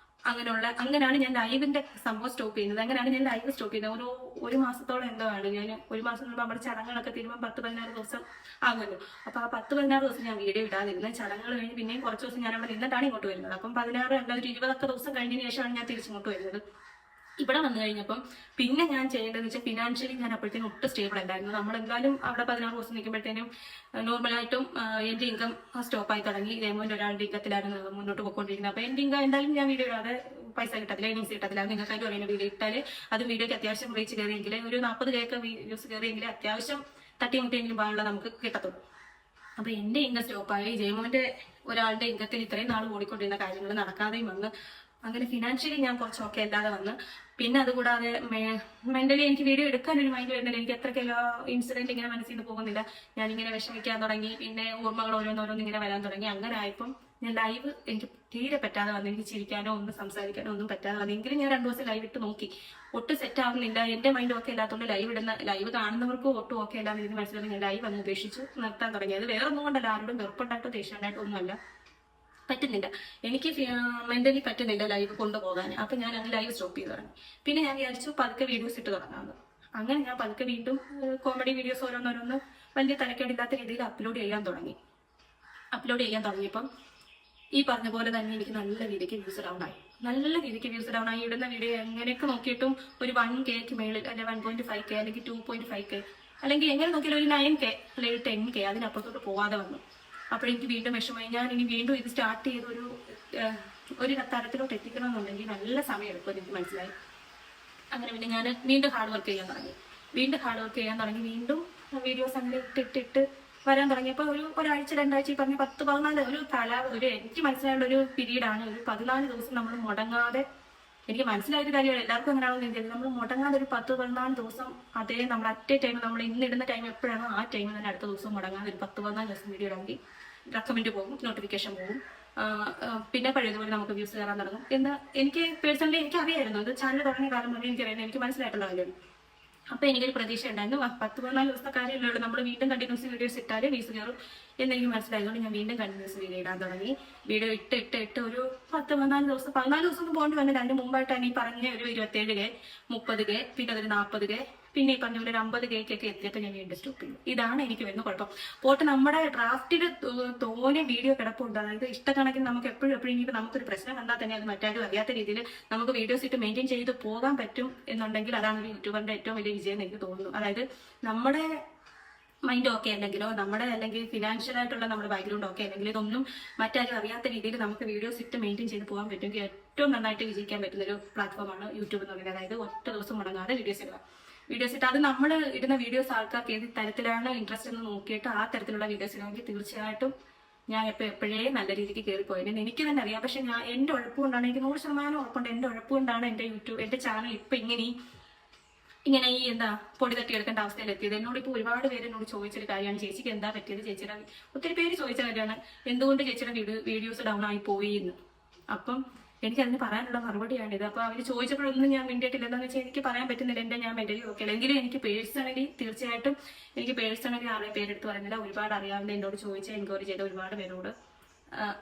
അങ്ങനെയാണ് ഞാൻ ലൈവിന്റെ സംഭവം സ്റ്റോപ്പ് ചെയ്യുന്നത്. അങ്ങനെയാണ് ഞാൻ ലൈവ് സ്റ്റോപ്പ് ചെയ്യുന്നത്. ഒരു മാസത്തോളം എന്തോ ആണ് ഞാൻ 1 മാസം മുമ്പ് നമ്മുടെ ചടങ്ങുകളൊക്കെ തീരുമ്പോൾ 10-16 ദിവസം ആകുമല്ലോ. അപ്പൊ ആ 10-16 ദിവസം ഞാൻ വീഡിയോ ഇടാതിരുന്നത്. ചടങ്ങുകൾ കഴിഞ്ഞ് പിന്നെയും കുറച്ച് ദിവസം ഞാൻ അവിടെ നിന്നിട്ടാണ് ഇങ്ങോട്ട് വരുന്നത്. അപ്പം 16 അല്ല ഒരു 20 ദിവസം കഴിഞ്ഞതിന് ശേഷമാണ് ഞാൻ തിരിച്ചിങ്ങോട്ട് വരുന്നത്. ഇവിടെ വന്നു കഴിഞ്ഞപ്പം പിന്നെ ഞാൻ ചെയ്യേണ്ടതെന്ന് വെച്ചാൽ ഫിനാൻഷ്യലി ഞാൻ അപ്പോഴത്തേനും ഒട്ടും സ്റ്റേബിൾ അല്ലായിരുന്നു. നമ്മളെന്തായാലും അവിടെ 16 ദിവസം നിൽക്കുമ്പോഴത്തേനും നോർമലായിട്ടും എന്റെ ഇൻകം സ്റ്റോപ്പായി തുടങ്ങി. ഇതേപോലെ ഒരാളുടെ ഇൻകത്തിലായിരുന്നു മുന്നോട്ട് പോയിക്കൊണ്ടിരിക്കുന്നത്. അപ്പൊ എന്റെ ഇൻകം എന്തായാലും ഞാൻ വീഡിയോ ഇടാതെ പൈസ കിട്ടത്തില്ല, ഇൻസ് കിട്ടത്തില്ല. നിങ്ങൾക്കായിട്ട് പറയുന്ന വീഡിയോ ഇട്ടാല് അതും വീഡിയോക്ക് അത്യാവശ്യം റീച്ച് കയറിയെങ്കിൽ ഒരു 40K വ്യൂസ് കയറിയെങ്കിൽ അത്യാവശ്യം തട്ടിമുട്ടിയെങ്കിലും പോകാനുള്ള നമുക്ക് കിട്ടത്തുള്ളൂ. അപ്പൊ എന്റെ ഇൻകം സ്റ്റോപ്പായി. ജയമോന്റെ ഒരാളുടെ ഇൻകത്തിൽ ഇത്രയും നാൾ ഓടിക്കൊണ്ടിരുന്ന കാര്യങ്ങൾ നടക്കാതെയും വന്ന് അങ്ങനെ ഫിനാൻഷ്യലി ഞാൻ കുറച്ച് ഓക്കെ അല്ലാതെ വന്ന്. പിന്നെ അതുകൂടാതെ മെന്റലി എനിക്ക് വീഡിയോ എടുക്കാൻ ഒരു മൈൻഡ് വരുന്നില്ല. എനിക്ക് എത്രക്കെല്ലോ ഇൻസിഡന്റ് ഇങ്ങനെ മനസ്സിൽ നിന്ന് പോകുന്നില്ല. ഞാനിങ്ങനെ വിഷമിക്കാൻ തുടങ്ങി. പിന്നെ ഓർമ്മകൾ ഓരോന്നോരോന്ന് ഇങ്ങനെ വരാൻ തുടങ്ങി. അങ്ങനെ ആയപ്പം ഞാൻ ലൈവ് എനിക്ക് തീരെ പറ്റാതെ വന്നു. എനിക്ക് ചിരിക്കാനോ ഒന്നും സംസാരിക്കാനോ ഒന്നും പറ്റാതെ വന്നു. എങ്കിലും ഞാൻ 2 ദിവസം ലൈവ് ഇട്ട് നോക്കി, ഒട്ടും സെറ്റ് ആവുന്നില്ല. എന്റെ മൈൻഡ് ഓക്കെ ഇല്ലാത്തതുകൊണ്ട് ലൈവ് കാണുന്നവർക്കും ഒട്ടും ഓക്കെ അല്ലാന്ന് എനിക്ക് മനസ്സിലാക്കി ഞാൻ ലൈവ് അങ്ങ് ഉപേക്ഷിച്ചു നിർത്താൻ തുടങ്ങി. അത് വേറെ ഒന്നും കൊണ്ടല്ല, ആരോടും വെറുപ്പുണ്ടായിട്ടോ ദേഷ്യമുണ്ടായിട്ടോ ഒന്നുമല്ല, പറ്റുന്നില്ല. എനിക്ക് മെന്റലി പറ്റുന്നില്ല ലൈവ് കൊണ്ടുപോകാൻ. അപ്പൊ ഞാൻ അങ്ങ് ലൈവ് സ്റ്റോപ്പ് ചെയ്ത് തുടങ്ങി. പിന്നെ ഞാൻ വിചാരിച്ചു പതുക്കെ വീഡിയോസ് ഇട്ട് തുടങ്ങാമെന്ന്. അങ്ങനെ ഞാൻ പതുക്കെ വീണ്ടും കോമഡി വീഡിയോസ് ഓരോന്നോരോന്ന് വലിയ തലക്കേടില്ലാത്ത രീതിയിൽ അപ്ലോഡ് ചെയ്യാൻ തുടങ്ങിയപ്പം ഈ പറഞ്ഞ പോലെ തന്നെ എനിക്ക് നല്ല രീതിക്ക് വ്യൂസ് ഡൗൺ ആയി. ഇടുന്ന വീഡിയോ എങ്ങനെയൊക്കെ നോക്കിയിട്ടും ഒരു 1Kക്ക് മേളിൽ അല്ലെങ്കിൽ 1.5K അല്ലെങ്കിൽ 2.5K അല്ലെങ്കിൽ എങ്ങനെ നോക്കിയാലും ഒരു 9K അല്ലെങ്കിൽ 10K അതിനപ്പുറത്തോട്ട് പോവാതെ വന്നു. അപ്പോഴെനിക്ക് വീണ്ടും വിഷമമായി. ഞാൻ ഇനി വീണ്ടും ഇത് സ്റ്റാർട്ട് ചെയ്ത് ഒരു തരത്തിലോട്ട് എത്തിക്കണമെന്നുണ്ടെങ്കിൽ നല്ല സമയം എടുക്കും എനിക്ക് മനസ്സിലായി. അങ്ങനെ പിന്നെ ഞാൻ വീണ്ടും ഹാർഡ് വർക്ക് ചെയ്യാൻ തുടങ്ങി. വീണ്ടും വീഡിയോസ് അങ്ങനെ ഇട്ടിട്ട് വരാൻ തുടങ്ങിയപ്പോൾ ഒരാഴ്ച 2 ആഴ്ച പറഞ്ഞ 10-14 എനിക്ക് മനസ്സിലായുള്ള ഒരു പീരീഡാണ്. ഒരു 14 ദിവസം നമ്മൾ മുടങ്ങാതെ, എനിക്ക് മനസ്സിലായൊരു കാര്യമാണ്, എല്ലാവർക്കും അങ്ങനെയാണെന്ന് എനിക്ക് നമ്മൾ മുടങ്ങാതെ ഒരു 10-14 ദിവസം അതേ നമ്മൾ അറ്റേ ടൈം നമ്മൾ ഇന്നിടുന്ന ടൈം എപ്പോഴാണോ ആ ടൈം തന്നെ അടുത്ത ദിവസം മുടങ്ങാതെ ഒരു 10-14 ദിവസം വീഡിയോ ഇടാമെങ്കിൽ റെക്കമെൻഡ് പോകും, നോട്ടിഫിക്കേഷൻ പോകും. പിന്നെ പഴയതുപോലെ നമുക്ക് വ്യൂസ് കയറാൻ തുടങ്ങും എന്ന് എനിക്ക് പേഴ്സണലി എനിക്ക് അറിയായിരുന്നു. അത് ചാനൽ തുടങ്ങിയ കാലം മുതൽ എനിക്കറിയാം, എനിക്ക് മനസ്സിലായിട്ടുള്ള കാര്യമാണ്. അപ്പൊ എനിക്കൊരു പ്രതീക്ഷ ഉണ്ടായിരുന്നു 10-14 ദിവസത്തെ കാര്യമല്ലേ നമ്മൾ വീണ്ടും കണ്ടിന്യൂസ് വീഡിയോസ് ഇട്ടാല് വ്യൂസ് കയറും എന്നെനിക്ക് മനസ്സിലായതുകൊണ്ട് ഞാൻ വീണ്ടും കണ്ടിന്യൂസ് വീഡിയോ ഇടാൻ തുടങ്ങി. വീഡിയോ ഇട്ട് ഒരു 14 ദിവസം ഒന്നും പോകേണ്ടി വന്നില്ല. അതിന് മുമ്പായിട്ടാണ് ഈ പറഞ്ഞ ഒരു 27K 30K പിന്നെ അതൊരു 40K പിന്നെ ഈ പറഞ്ഞ പോലെ ഒരു 50Kക്കൊക്കെ എത്തിയിട്ട് ഞാൻ വീണ്ടും സ്റ്റോപ്പ് ചെയ്തു. ഇതാണ് എനിക്ക് വരുന്ന കുഴപ്പം. പോട്ട് നമ്മുടെ ഡ്രാഫ്റ്റിൽ തോനെ വീഡിയോ കിടപ്പുണ്ട്. അതായത് ഇഷ്ടക്കണക്കിന് നമുക്ക് എപ്പോഴും ഇനിയിപ്പോൾ നമുക്കൊരു പ്രശ്നം വന്നാൽ തന്നെ അത് മറ്റാരും അറിയാത്ത രീതിയിൽ നമുക്ക് വീഡിയോസ് ഇട്ട് മെയിൻറ്റെയിൻ ചെയ്ത് പോകാൻ പറ്റും എന്നുണ്ടെങ്കിൽ അതാണ് ഒരു യൂട്യൂബറിന്റെ ഏറ്റവും വലിയ വിജയം എന്ന് എനിക്ക് തോന്നുന്നു. അതായത് നമ്മുടെ മൈൻഡ് ഓക്കെ അല്ലെങ്കിലോ അല്ലെങ്കിൽ ഫിനാൻഷ്യൽ ആയിട്ടുള്ള നമ്മുടെ ബാക്ക്ഗ്രൗണ്ട് ഓക്കെ അല്ലെങ്കിൽ ഇതൊന്നും മറ്റാരും അറിയാത്ത രീതിയിൽ നമുക്ക് വീഡിയോസ് ഇട്ട് മെയിൻറ്റെയിൻ ചെയ്ത് പോകാൻ പറ്റുമെങ്കിൽ ഏറ്റവും നന്നായിട്ട് വിജയിക്കാൻ പറ്റുന്ന ഒരു പ്ലാറ്റ്ഫോമാണ് യൂട്യൂബ് എന്ന് പറയുന്നത്. അതായത് ഒറ്റ ദിവസം മുടങ്ങാതെ വീഡിയോസ് ഇട്ട് അത് നമ്മൾ ഇടുന്ന വീഡിയോസ് ആൾക്കാർക്ക് ഏത് തരത്തിലാണ് ഇൻട്രസ്റ്റ് എന്ന് നോക്കിയിട്ട് ആ തരത്തിലുള്ള വീഡിയോസ് ഇടുമെങ്കിൽ തീർച്ചയായിട്ടും ഞാൻ എപ്പോഴേ നല്ല രീതിക്ക് കയറിപ്പോയെന്ന് എനിക്ക് തന്നെ അറിയാം. പക്ഷെ എന്റെ ഉഴപ്പുകൊണ്ടാണ്, എനിക്ക് 100% ഉറപ്പുണ്ട്, എന്റെ ഉഴപ്പുകൊണ്ടാണ് എന്റെ ചാനൽ ഇപ്പൊ ഇങ്ങനെ ഇങ്ങനെ ഈ എന്താ പൊടി തട്ടിയെടുക്കേണ്ട അവസ്ഥയിലെത്തിയത്. എന്നോട് ഇപ്പോൾ ഒരുപാട് പേര് എന്നോട് ചോദിച്ചൊരു കാര്യമാണ്, ചേച്ചിക്ക് എന്താ പറ്റിയത്, ചേച്ചിയുടെ ഒത്തിരി പേര് ചോദിച്ച കാര്യമാണ് എന്തുകൊണ്ട് ചേച്ചിയുടെ വീഡിയോസ് ഡൗൺ ആയി പോയി എന്ന്. അപ്പം എനിക്കതിന് പറയാനുള്ള മറുപടിയാണിത്. അപ്പൊ അവർ ചോദിച്ചപ്പോഴൊന്നും ഞാൻ വേണ്ടിയിട്ടില്ല. എന്താണെന്ന് വെച്ചാൽ എനിക്ക് പറയാൻ പറ്റുന്നില്ല, എന്റെ ഞാൻ മെന്റലി ഓക്കെ അല്ല. എങ്കിലും എനിക്ക് പേഴ്സണലി തീർച്ചയായിട്ടും എനിക്ക് പേഴ്സണലി ആരെയും പേരെടുത്ത് പറയുന്നില്ല. ഒരുപാട് അറിയാവുന്ന എന്നോട് ചോദിച്ച എൻക്വയറി ചെയ്ത ഒരുപാട് പേരോട്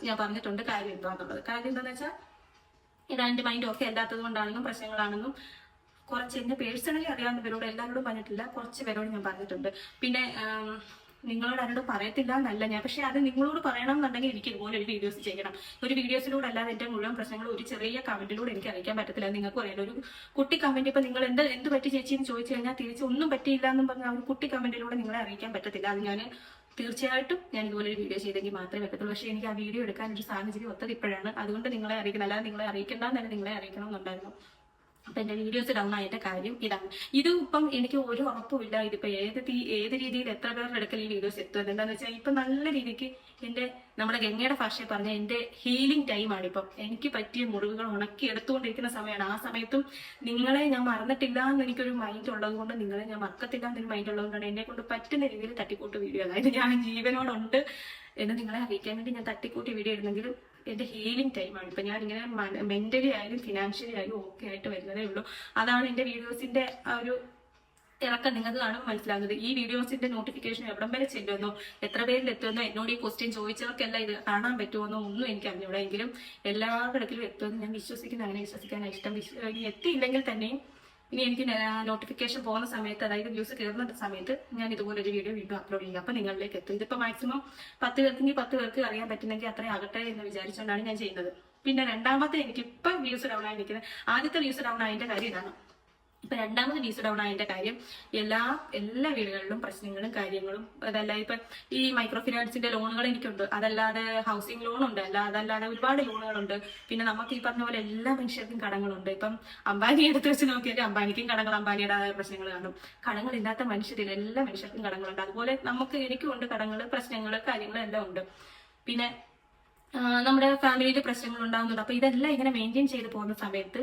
ഞാൻ പറഞ്ഞിട്ടുണ്ട് കാര്യം എന്താണെന്നുള്ളത്. കാര്യം എന്താണെന്ന് വെച്ചാൽ ഇതാ എന്റെ മൈൻഡ് ഓക്കെ അല്ലാത്തത് കൊണ്ടാണെന്നും പ്രശ്നങ്ങളാണെന്നും കുറച്ച് എന്നെ പേഴ്സണലി അറിയാവുന്നവരോട് എല്ലാവരോടും പറഞ്ഞിട്ടില്ല, കുറച്ച് പേരോട് ഞാൻ പറഞ്ഞിട്ടുണ്ട്. പിന്നെ നിങ്ങളോട് ആരോടും പറയത്തില്ല എന്നല്ല ഞാൻ, പക്ഷെ അത് നിങ്ങളോട് പറയണം എന്നുണ്ടെങ്കിൽ എനിക്ക് ഇതുപോലെ ഒരു വീഡിയോസ് ചെയ്യണം. ഒരു വീഡിയോസിലൂടെ അല്ലാതെ എന്റെ മുഴുവൻ പ്രശ്നങ്ങൾ ഒരു ചെറിയ കമന്റിലൂടെ എനിക്ക് അറിയിക്കാൻ പറ്റത്തില്ല. നിങ്ങൾക്ക് അറിയാലോ, ഒരു കുട്ടി കമന്റ് ഇപ്പൊ നിങ്ങൾ എന്ത് പറ്റി ചേച്ചി എന്ന് ചോദിച്ചു കഴിഞ്ഞാൽ തിരിച്ച് ഒന്നും പറ്റിയില്ല എന്നും പറഞ്ഞാൽ ഒരു കുട്ടി കമന്റിലൂടെ നിങ്ങളെ അറിയിക്കാൻ പറ്റത്തില്ല. അത് ഞാൻ തീർച്ചയായിട്ടും ഞാൻ ഇതുപോലെ ഒരു വീഡിയോ ചെയ്തെങ്കിൽ മാത്രമേ പറ്റത്തുള്ളൂ. പക്ഷേ എനിക്ക് ആ വീഡിയോ എടുക്കാൻ ഒരു സാഹചര്യം ഒത്തത് ഇപ്പോഴാണ്. അതുകൊണ്ട് നിങ്ങളെ അറിയിക്കണം, അല്ലാതെ നിങ്ങളെ അറിയിക്കേണ്ടെന്നല്ല, നിങ്ങളെ അറിയിക്കണമെന്നുണ്ടായിരുന്നു. അപ്പൊ എന്റെ വീഡിയോസ് ഡൗൺ ആയിട്ട് കാര്യം ഇതാണ്. ഇത് ഇപ്പം എനിക്ക് ഒരു ഉറപ്പുമില്ല ഇതിപ്പോ ഏത് രീതിയിൽ എത്ര പേരുടെ അടുക്കൽ ഈ വീഡിയോസ് എത്തുന്നത്. എന്താന്ന് വെച്ചാൽ ഇപ്പൊ നല്ല രീതിക്ക് നമ്മുടെ ഗംഗയുടെ ഭാഷയിൽ പറഞ്ഞ എന്റെ ഹീലിംഗ് ടൈമാണ്. ഇപ്പം എനിക്ക് പറ്റിയ മുറിവുകൾ ഉണക്കി എടുത്തുകൊണ്ടിരിക്കുന്ന സമയമാണ്. ആ സമയത്തും നിങ്ങളെ ഞാൻ മറന്നിട്ടില്ല എന്ന് എനിക്കൊരു മൈൻഡ് ഉള്ളത് കൊണ്ട്, നിങ്ങളെ ഞാൻ മറക്കത്തില്ല എന്നൊരു മൈൻഡ് ഉള്ളത് കൊണ്ടാണ് എന്നെ കൊണ്ട് പറ്റുന്ന രീതിയിൽ തട്ടിക്കൂട്ട് വീഡിയോ, അതായത് ഞാൻ ജീവനോടുണ്ട് എന്ന് നിങ്ങളെ അറിയിക്കാൻ വേണ്ടി ഞാൻ തട്ടിക്കൂട്ടി വീഡിയോ ഇടുന്നെങ്കിലും എന്റെ ഹീലിംഗ് ടൈമാണ്. ഇപ്പൊ ഞാൻ ഇങ്ങനെ മെന്റലി ആയാലും ഫിനാൻഷ്യലി ആയാലും ഓക്കെ ആയിട്ട് വരുന്നതേ ഉള്ളൂ. അതാണ് എന്റെ വീഡിയോസിന്റെ ആ ഒരു ഇറക്കം നിങ്ങൾക്ക് കാണുമ്പോൾ മനസ്സിലാകുന്നത്. ഈ വീഡിയോസിന്റെ നോട്ടിഫിക്കേഷൻ എവിടം വരെ ചെല്ലുമെന്നോ എത്ര പേരിൽ എത്തുമെന്നോ എന്നോട് ഈ ക്വസ്റ്റ്യൻ ചോദിച്ചവർക്കെല്ലാം ഇത് കാണാൻ പറ്റുമെന്നോ ഒന്നും എനിക്ക് അറിഞ്ഞൂടാ. എങ്കിലും എല്ലാവരുടെ ഇടയ്ക്കിലും എത്തുമെന്ന് ഞാൻ വിശ്വസിക്കുന്ന, അങ്ങനെ വിശ്വസിക്കാനാണ് ഇഷ്ടം. ഇനി എത്തിയില്ലെങ്കിൽ തന്നെയും ഇനി എനിക്ക് നോട്ടിഫിക്കേഷൻ പോകുന്ന സമയത്ത്, അതായത് വ്യൂസ് കയറുന്ന സമയത്ത് ഞാൻ ഇതുപോലെ ഒരു വീഡിയോ വീണ്ടും അപ്ലോഡ് ചെയ്യും. അപ്പൊ നിങ്ങളിലേക്ക് എത്തും. ഇതിപ്പോ മാക്സിമം 10 പേർക്കെങ്കിൽ 10 പേർക്ക് അറിയാൻ പറ്റുന്നെങ്കിൽ അത്രയും ആകട്ടെ എന്ന് വിചാരിച്ചുകൊണ്ടാണ് ഞാൻ ചെയ്യുന്നത്. പിന്നെ രണ്ടാമത്തെ എനിക്ക് ഇപ്പം വ്യൂസ് ഡൗൺ ആയിരിക്കുന്നത്, ആദ്യത്തെ വ്യൂസ് ഡൗൺ ആയതിന്റെ കാര്യം ഇതാണ്. ഇപ്പൊ രണ്ടാമത് വ്യൂസ് ഡൗൺ ആയതിന്റെ കാര്യം എല്ലാ വീടുകളിലും പ്രശ്നങ്ങളും കാര്യങ്ങളും, അതല്ല ഇപ്പൊ ഈ മൈക്രോ ഫിനാൻസിന്റെ ലോണുകൾ എനിക്കുണ്ട്, അതല്ലാതെ ഹൗസിംഗ് ലോൺ ഉണ്ട്, അതല്ലാതെ ഒരുപാട് ലോണുകളുണ്ട്. പിന്നെ നമുക്ക് ഈ പറഞ്ഞ പോലെ എല്ലാ മനുഷ്യർക്കും കടങ്ങളുണ്ട്. ഇപ്പം അംബാനി എടുത്ത് വെച്ച് നോക്കിയാൽ അംബാനിക്കും കടങ്ങൾ, അംബാനിയുടേതായ പ്രശ്നങ്ങൾ കാണും. കടങ്ങളില്ലാത്ത മനുഷ്യരില്ല, എല്ലാ മനുഷ്യർക്കും കടങ്ങളുണ്ട്. അതുപോലെ എനിക്കും ഉണ്ട് കടങ്ങൾ, പ്രശ്നങ്ങൾ, കാര്യങ്ങൾ എല്ലാം ഉണ്ട്. പിന്നെ നമ്മുടെ ഫാമിലിയിൽ പ്രശ്നങ്ങൾ ഉണ്ടാകുന്നുണ്ട്. അപ്പൊ ഇതെല്ലാം ഇങ്ങനെ മെയിൻറ്റെയിൻ ചെയ്ത് പോകുന്ന സമയത്ത്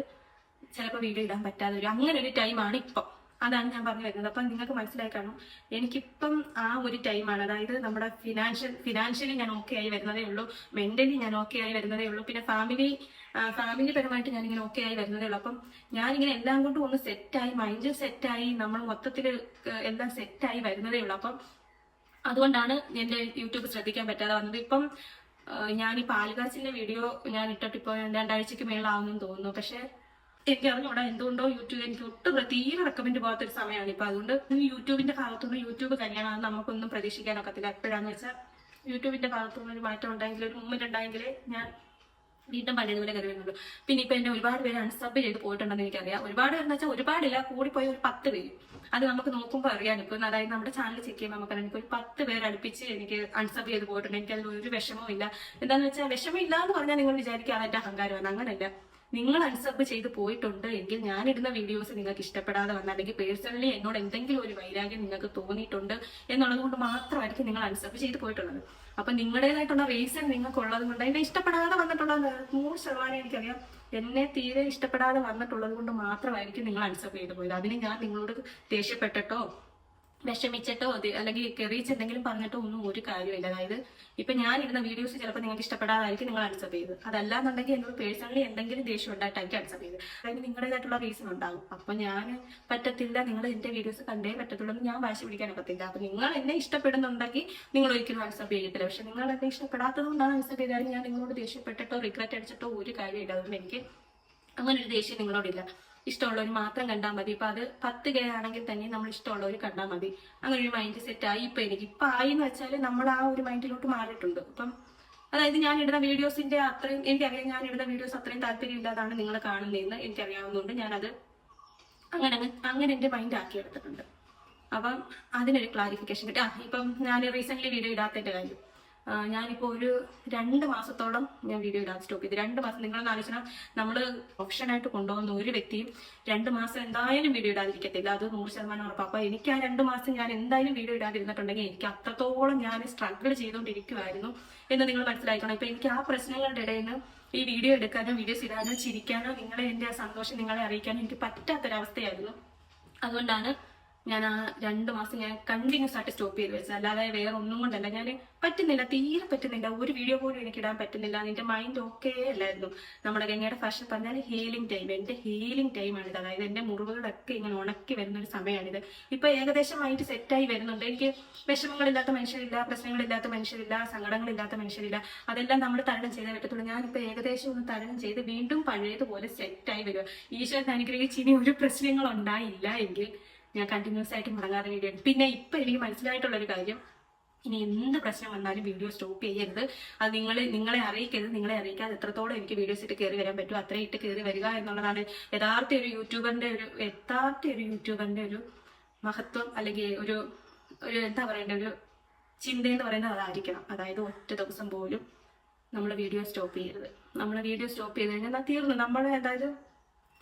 ചിലപ്പോൾ വീഡിയോ ഇടാൻ പറ്റാതെ വരും. അങ്ങനെ ഒരു ടൈമാണ് ഇപ്പം. അതാണ് ഞാൻ പറഞ്ഞു വരുന്നത്. അപ്പം നിങ്ങൾക്ക് മനസ്സിലായി കാണും, എനിക്കിപ്പം ആ ഒരു ടൈമാണ്. അതായത് നമ്മുടെ ഫിനാൻഷ്യലി ഞാൻ ഓക്കെ ആയി വരുന്നതേ ഉള്ളൂ, മെന്റലി ഞാൻ ഓക്കെ ആയി വരുന്നതേ ഉള്ളൂ, പിന്നെ ഫാമിലി പരമായിട്ട് ഞാനിങ്ങനെ ഓക്കെ ആയി വരുന്നതേ ഉള്ളൂ. അപ്പം ഞാനിങ്ങനെ എല്ലാം കൊണ്ടും ഒന്ന് സെറ്റായി, മൈൻഡ് സെറ്റായി, നമ്മൾ മൊത്തത്തിൽ എല്ലാം സെറ്റായി വരുന്നതേ ഉള്ളൂ. അപ്പം അതുകൊണ്ടാണ് എന്റെ യൂട്യൂബ് ശ്രദ്ധിക്കാൻ പറ്റാതെ വന്നത്. ഇപ്പം ഞാൻ ഈ പാലുകാച്ചിന്റെ വീഡിയോ ഞാൻ ഇട്ടിട്ടിപ്പോ 2 ആഴ്ചക്ക് മേളാവുന്നെന്ന് തോന്നുന്നു. പക്ഷെ എനിക്ക് അറിഞ്ഞൂടാ എന്തുകൊണ്ടോ യൂട്യൂബ് എനിക്ക് ഒട്ടും തീരെ റെക്കമെൻഡ് പോകാത്തൊരു സമയമാണ് ഇപ്പൊ. അതുകൊണ്ട് യൂട്യൂബിന്റെ ഭാഗത്തുനിന്ന് യൂട്യൂബ് തന്നെയാണ്, നമുക്കൊന്നും പ്രതീക്ഷിക്കാനൊക്കത്തില്ല. എപ്പോഴാന്ന് വെച്ചാൽ യൂട്യൂബിന്റെ ഭാഗത്തുനിന്ന് ഒരു മാറ്റം ഉണ്ടായെങ്കിൽ, ഒരു മൂവ്മെന്റ് ഉണ്ടായെങ്കിൽ ഞാൻ വീണ്ടും പഴയതുപോലെ കയറി വരുന്നുള്ളൂ. പിന്നെ ഇപ്പൊ എന്നെ ഒരുപാട് പേര് അൺസബ് ചെയ്ത് പോയിട്ടുണ്ടെന്ന് എനിക്കറിയാം. ഒരുപാട് പേരെന്ന് വെച്ചാൽ ഒരുപാടില്ല, കൂടിപ്പോയി ഒരു 10 പേര്. അത് നമുക്ക് നോക്കുമ്പോൾ അറിയാൻ ഇപ്പൊ, അതായത് നമ്മുടെ ചാനൽ ചെക്ക് ചെയ്യുമ്പോൾ നമുക്ക് എനിക്ക് ഒരു 10 പേര് അടുപ്പിച്ച് എനിക്ക് അൺസബ് ചെയ്ത് പോയിട്ടുണ്ട്. എനിക്ക് അതിൽ ഒരു വിഷമവും ഇല്ല. എന്താന്ന് വെച്ചാൽ വിഷമം ഇല്ല എന്ന് പറഞ്ഞാൽ നിങ്ങൾ വിചാരിക്കുക അതെന്റെ അഹങ്കാരമാണ്. അങ്ങനെയല്ല, നിങ്ങൾ അൺസബ് ചെയ്ത് പോയിട്ടുണ്ട് എങ്കിൽ ഞാനിടുന്ന വീഡിയോസ് നിങ്ങൾക്ക് ഇഷ്ടപ്പെടാതെ വന്ന, അല്ലെങ്കിൽ പേഴ്സണലി എന്നോട് എന്തെങ്കിലും ഒരു വൈരാഗ്യം നിങ്ങൾക്ക് തോന്നിയിട്ടുണ്ട് എന്നുള്ളത് കൊണ്ട് മാത്രമായിരിക്കും നിങ്ങൾ അൺസബ് ചെയ്ത് പോയിട്ടുള്ളത്. അപ്പൊ നിങ്ങളുടേതായിട്ടുള്ള റീസൺ നിങ്ങൾക്കുള്ളത് കൊണ്ട്, എന്നെ ഇഷ്ടപ്പെടാതെ വന്നിട്ടുള്ളത് 100% എനിക്കറിയാം. എന്നെ തീരെ ഇഷ്ടപ്പെടാതെ വന്നിട്ടുള്ളത് കൊണ്ട് മാത്രമായിരിക്കും നിങ്ങൾ അൺസബ് ചെയ്ത് പോയത്. അതിന് ഞാൻ നിങ്ങളോട് ദേഷ്യപ്പെട്ടിട്ടോ വിഷമിച്ചിട്ടോ അല്ലെങ്കിൽ കെറിയിച്ച് എന്തെങ്കിലും പറഞ്ഞിട്ടോ ഒന്നും ഒരു കാര്യമില്ല. അതായത് ഇപ്പൊ ഞാൻ ഇടുന്ന വീഡിയോസ് ചിലപ്പോൾ നിങ്ങൾക്ക് ഇഷ്ടപ്പെടാതായിരിക്കും നിങ്ങൾ അൺസബ് ചെയ്ത്, അതല്ലാന്നുണ്ടെങ്കിൽ എന്നോട് പേഴ്സണലി എന്തെങ്കിലും ദേഷ്യം ഉണ്ടായിട്ടായിരിക്കും അൺസബ് ചെയ്ത്. അതായത് നിങ്ങളുടേതായിട്ടുള്ള റീസൺ ഉണ്ടാകും. അപ്പൊ ഞാൻ പറ്റത്തില്ല, നിങ്ങൾ എന്റെ വീഡിയോസ് കണ്ടേ പറ്റത്തുള്ളൂ എന്ന് ഞാൻ വാശി പിടിക്കാനൊക്കത്തില്ല. അപ്പൊ നിങ്ങൾ എന്നെ ഇഷ്ടപ്പെടുന്നുണ്ടെങ്കിൽ നിങ്ങൾ ഒരിക്കലും അൺസബ് ചെയ്യത്തില്ല. പക്ഷെ നിങ്ങൾ എന്നെ ഇഷ്ടപ്പെടാത്തത് കൊണ്ടാണ് അൺസബ് ചെയ്താലും ഞാൻ നിങ്ങളോട് ദേഷ്യപ്പെട്ടിട്ടോ റിഗ്രറ്റ് അടിച്ചിട്ടോ ഒരു കാര്യമില്ല. അതുകൊണ്ട് എനിക്ക് അങ്ങനെ ഒരു ദേഷ്യം നിങ്ങളോടില്ല. ഇഷ്ടമുള്ളവർ മാത്രം കണ്ടാൽ മതി. ഇപ്പൊ അത് 10K ആണെങ്കിൽ തന്നെ നമ്മൾ ഇഷ്ടമുള്ളവർ കണ്ടാൽ മതി. അങ്ങനെ ഒരു മൈൻഡ് സെറ്റ് ആയി. ഇപ്പൊ ആയി എന്ന് വെച്ചാൽ നമ്മൾ ആ ഒരു മൈൻഡിലോട്ട് മാറിയിട്ടുണ്ട്. ഇപ്പം അതായത് ഞാൻ ഇടുന്ന വീഡിയോസിന്റെ അത്രയും എനിക്കറിയാം, ഞാൻ ഇടുന്ന വീഡിയോസ് അത്രയും താല്പര്യമില്ലാതാണ് നിങ്ങൾ കാണുന്നതെന്ന് എനിക്കറിയാവുന്നതുകൊണ്ട് ഞാനത് അങ്ങനെ എന്റെ മൈൻഡ് ആക്കി എടുത്തിട്ടുണ്ട്. അപ്പം അതിനൊരു ക്ലാരിഫിക്കേഷൻ കിട്ടി. ഇപ്പം ഞാൻ റീസെന്റ് വീഡിയോ ഇടാത്തതിന്റെ കാര്യം, ഞാനിപ്പോ ഒരു 2 മാസത്തോളം ഞാൻ വീഡിയോ ഇടാൻ സ്റ്റോപ്പ് ചെയ്തു. 2 മാസം നിങ്ങളൊന്ന് ആലോചിക്കണം, നമ്മൾ ഓപ്ഷനായിട്ട് കൊണ്ടുപോകുന്ന ഒരു വ്യക്തിയും 2 മാസം എന്തായാലും വീഡിയോ ഇടാതിരിക്കത്തില്ല. അത് 100% ഉറപ്പ്. അപ്പൊ എനിക്ക് ആ 2 മാസം ഞാൻ എന്തായാലും വീഡിയോ ഇടാതിരുന്നിട്ടുണ്ടെങ്കിൽ എനിക്ക് അത്രത്തോളം ഞാൻ സ്ട്രഗിൾ ചെയ്തുകൊണ്ടിരിക്കുമായിരുന്നു എന്ന് നിങ്ങൾ മനസ്സിലാക്കണം. ഇപ്പൊ എനിക്ക് ആ പ്രശ്നങ്ങളുടെ ഇടയിൽ നിന്ന് ഈ വീഡിയോ എടുക്കാനോ വീഡിയോസ് ഇടാനോ ചിരിക്കാനോ എന്റെ ആ സന്തോഷം നിങ്ങളെ അറിയിക്കാനോ എനിക്ക് പറ്റാത്തൊരവസ്ഥയായിരുന്നു. അതുകൊണ്ടാണ് ഞാൻ ആ 2 മാസം ഞാൻ കണ്ടിന്യൂസ് ആയിട്ട് സ്റ്റോപ്പ് ചെയ്ത് വെച്ചത്. അല്ലാതെ വേറെ ഒന്നും കൊണ്ടല്ല. ഞാൻ പറ്റുന്നില്ല, തീരെ പറ്റുന്നില്ല. ഒരു വീഡിയോ പോലും എനിക്ക് ഇടാൻ പറ്റുന്നില്ല. എന്റെ മൈൻഡ് ഓക്കെ അല്ലായിരുന്നു. നമ്മുടെ ഗംഗയുടെ ഭാഷ പറഞ്ഞാൽ ഹീലിംഗ് ടൈം. എന്റെ ഹീലിംഗ് ടൈമാണിത്. അതായത് എന്റെ മുറിവുകളൊക്കെ ഇങ്ങനെ ഉണക്കി വരുന്ന ഒരു സമയമാണിത്. ഇപ്പൊ ഏകദേശം മൈൻഡ് സെറ്റായി വരുന്നുണ്ട്. എനിക്ക് വിഷമങ്ങളില്ലാത്ത മനുഷ്യരില്ല, പ്രശ്നങ്ങളില്ലാത്ത മനുഷ്യരില്ല, സങ്കടങ്ങളില്ലാത്ത മനുഷ്യരില്ല. അതെല്ലാം നമ്മൾ തരണം ചെയ്തേ പറ്റത്തുള്ളൂ. ഞാനിപ്പോ ഏകദേശം ഒന്ന് തരണം ചെയ്ത് വീണ്ടും പഴയതുപോലെ സെറ്റായി വരിക. ഈശ്വരൻ അനുഗ്രഹിച്ച് ഇനി ഒരു പ്രശ്നങ്ങൾ ഉണ്ടായില്ല എങ്കിൽ ഞാൻ കണ്ടിന്യൂസ് ആയിട്ട് മുടങ്ങാതെ വീഡിയോ എടുക്കും. പിന്നെ ഇപ്പൊ എനിക്ക് മനസ്സിലായിട്ടുള്ള ഒരു കാര്യം, ഇനി എന്ത് പ്രശ്നം വന്നാലും വീഡിയോ സ്റ്റോപ്പ് ചെയ്യരുത്. അത് നിങ്ങളെ അറിയിക്കരുത്. നിങ്ങളെ അറിയിക്കാതെ എത്രത്തോളം എനിക്ക് വീഡിയോസ് ഇട്ട് കയറി വരാൻ പറ്റും അത്രയും ഇട്ട് കയറി വരിക എന്നുള്ളതാണ് യഥാർത്ഥ ഒരു യൂട്യൂബറിന്റെ ഒരു മഹത്വം, അല്ലെങ്കിൽ ഒരു എന്താ പറയണ്ട, ഒരു ചിന്തയെന്ന് പറയുന്നത് അതായിരിക്കണം. അതായത് ഒറ്റ ദിവസം പോലും നമ്മൾ വീഡിയോ സ്റ്റോപ്പ് ചെയ്യരുത്. നമ്മൾ വീഡിയോ സ്റ്റോപ്പ് ചെയ്ത് കഴിഞ്ഞാൽ തീർന്നു. നമ്മൾ അതായത്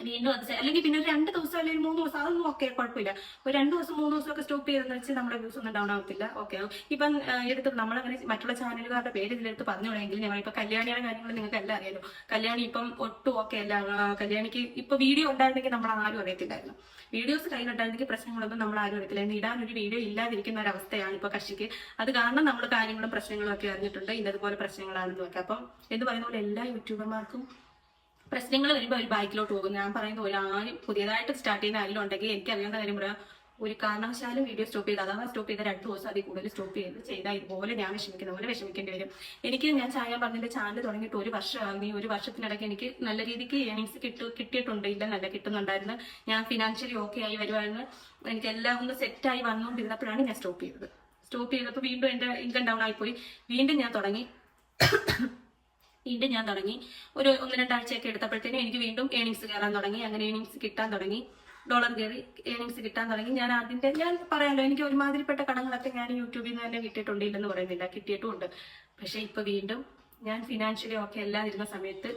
വീണ്ടും അത് അല്ലെങ്കിൽ പിന്നെ ഒരു 2 ദിവസം അല്ലെങ്കിൽ 3 ദിവസം അതൊന്നും ഓക്കെ, കുഴപ്പമില്ല. ഒരു 2 ദിവസം 3 ദിവസം ഒക്കെ സ്റ്റോപ്പ് ചെയ്തെന്ന് വെച്ച് നമ്മുടെ വ്യൂസ് ഒന്നും ഡൗൺ ആവത്തില്ല. ഓക്കെ, ഇപ്പം എടുത്ത് നമ്മളങ്ങനെ മറ്റുള്ള ചാനലുകാരുടെ പേര് ഇതിലെടുത്ത് പറഞ്ഞുകൊണ്ടെങ്കിൽ ഞങ്ങളിപ്പോ കല്യാണിയുടെ കാര്യങ്ങൾ നിങ്ങൾക്ക് എല്ലാം അറിയാലോ. കല്യാണി ഇപ്പം ഒട്ടും ഓക്കെ അല്ല. കല്യാണിക്ക് ഇപ്പൊ വീഡിയോ ഉണ്ടായിരുന്നെങ്കിൽ നമ്മൾ ആരും അറിയത്തില്ലായിരുന്നു. വീഡിയോസ് കയ്യിലുണ്ടായിരുന്നെങ്കിൽ പ്രശ്നങ്ങളൊന്നും നമ്മൾ ആരും അറിയത്തില്ലായിരുന്നു. ഇടാൻ ഒരു വീഡിയോ ഇല്ലാതിരിക്കുന്ന ഒരു അവസ്ഥയാണ് ഇപ്പൊ കക്ഷിക്ക്. അത് കാരണം നമ്മൾ കാര്യങ്ങളും പ്രശ്നങ്ങളും ഒക്കെ അറിഞ്ഞിട്ടുണ്ട്. ഇന്നതുപോലെ പ്രശ്നങ്ങളാണെന്ന് ഒക്കെ. അപ്പം എന്ന് പറയുന്ന പോലെ എല്ലാ യൂട്യൂബർമാർക്കും പ്രശ്നങ്ങൾ വരുമ്പോൾ ഒരു ബൈക്കിലോട്ട് പോകും. ഞാൻ പറയുന്നത് ആരും പുതിയതായിട്ട് സ്റ്റാർട്ട് ചെയ്യുന്ന ആരെങ്കിലും ഉണ്ടെങ്കിൽ എനിക്ക് അറിയാവുന്ന കാര്യം പറയാം, ഒരു കാരണവശാലും വീഡിയോ സ്റ്റോപ്പ് ചെയ്ത്, അഥവാ സ്റ്റോപ്പ് ചെയ്ത 2 ദിവസം അതിൽ കൂടുതൽ സ്റ്റോപ്പ് ചെയ്താൽ ഇതുപോലെ ഞാൻ വിഷമിക്കുന്ന പോലെ വിഷമിക്കേണ്ടി വരും. ഞാൻ പറഞ്ഞതിന്റെ ചാനൽ തുടങ്ങിയിട്ട് 1 വർഷമാകും. ഈ 1 വർഷത്തിനിടയ്ക്ക് എനിക്ക് നല്ല രീതിക്ക് ഏണിങ്സ് കിട്ടിയിട്ടുണ്ട്. ഇല്ല, നല്ല കിട്ടുന്നുണ്ടായിരുന്നു. ഞാൻ ഫിനാൻഷ്യലി ഓക്കെ ആയി വരുമായിരുന്നു. എനിക്ക് എല്ലാം ഒന്ന് സെറ്റായി വന്നുകൊണ്ടിരുന്നപ്പോഴാണ് ഞാൻ സ്റ്റോപ്പ് ചെയ്തത്. സ്റ്റോപ്പ് ചെയ്തപ്പോൾ വീണ്ടും എന്റെ ഇൻകം ഡൗൺ ആയിപ്പോയി. വീണ്ടും ഞാൻ തുടങ്ങി ഒരു 1-2 ആഴ്ചയൊക്കെ എടുത്തപ്പോഴത്തേനും എനിക്ക് വീണ്ടും ഏണിങ്സ് കയറാൻ തുടങ്ങി. അങ്ങനെ ഏണിങ്സ് കിട്ടാൻ തുടങ്ങി. ഡോളർ കയറി ഏണിങ്സ് കിട്ടാൻ തുടങ്ങി. ഞാൻ പറയാലോ, എനിക്ക് ഒരുമാതിരിപ്പെട്ട കടങ്ങളൊക്കെ ഞാൻ യൂട്യൂബിൽ നിന്ന് തന്നെ കിട്ടിയിട്ടുണ്ട്. ഇല്ലെന്ന് പറയുന്നില്ല, കിട്ടിയിട്ടുമുണ്ട്. പക്ഷെ ഇപ്പൊ വീണ്ടും ഞാൻ ഫിനാൻഷ്യലി ഓക്കെ അല്ലാതിരുന്ന സമയത്ത്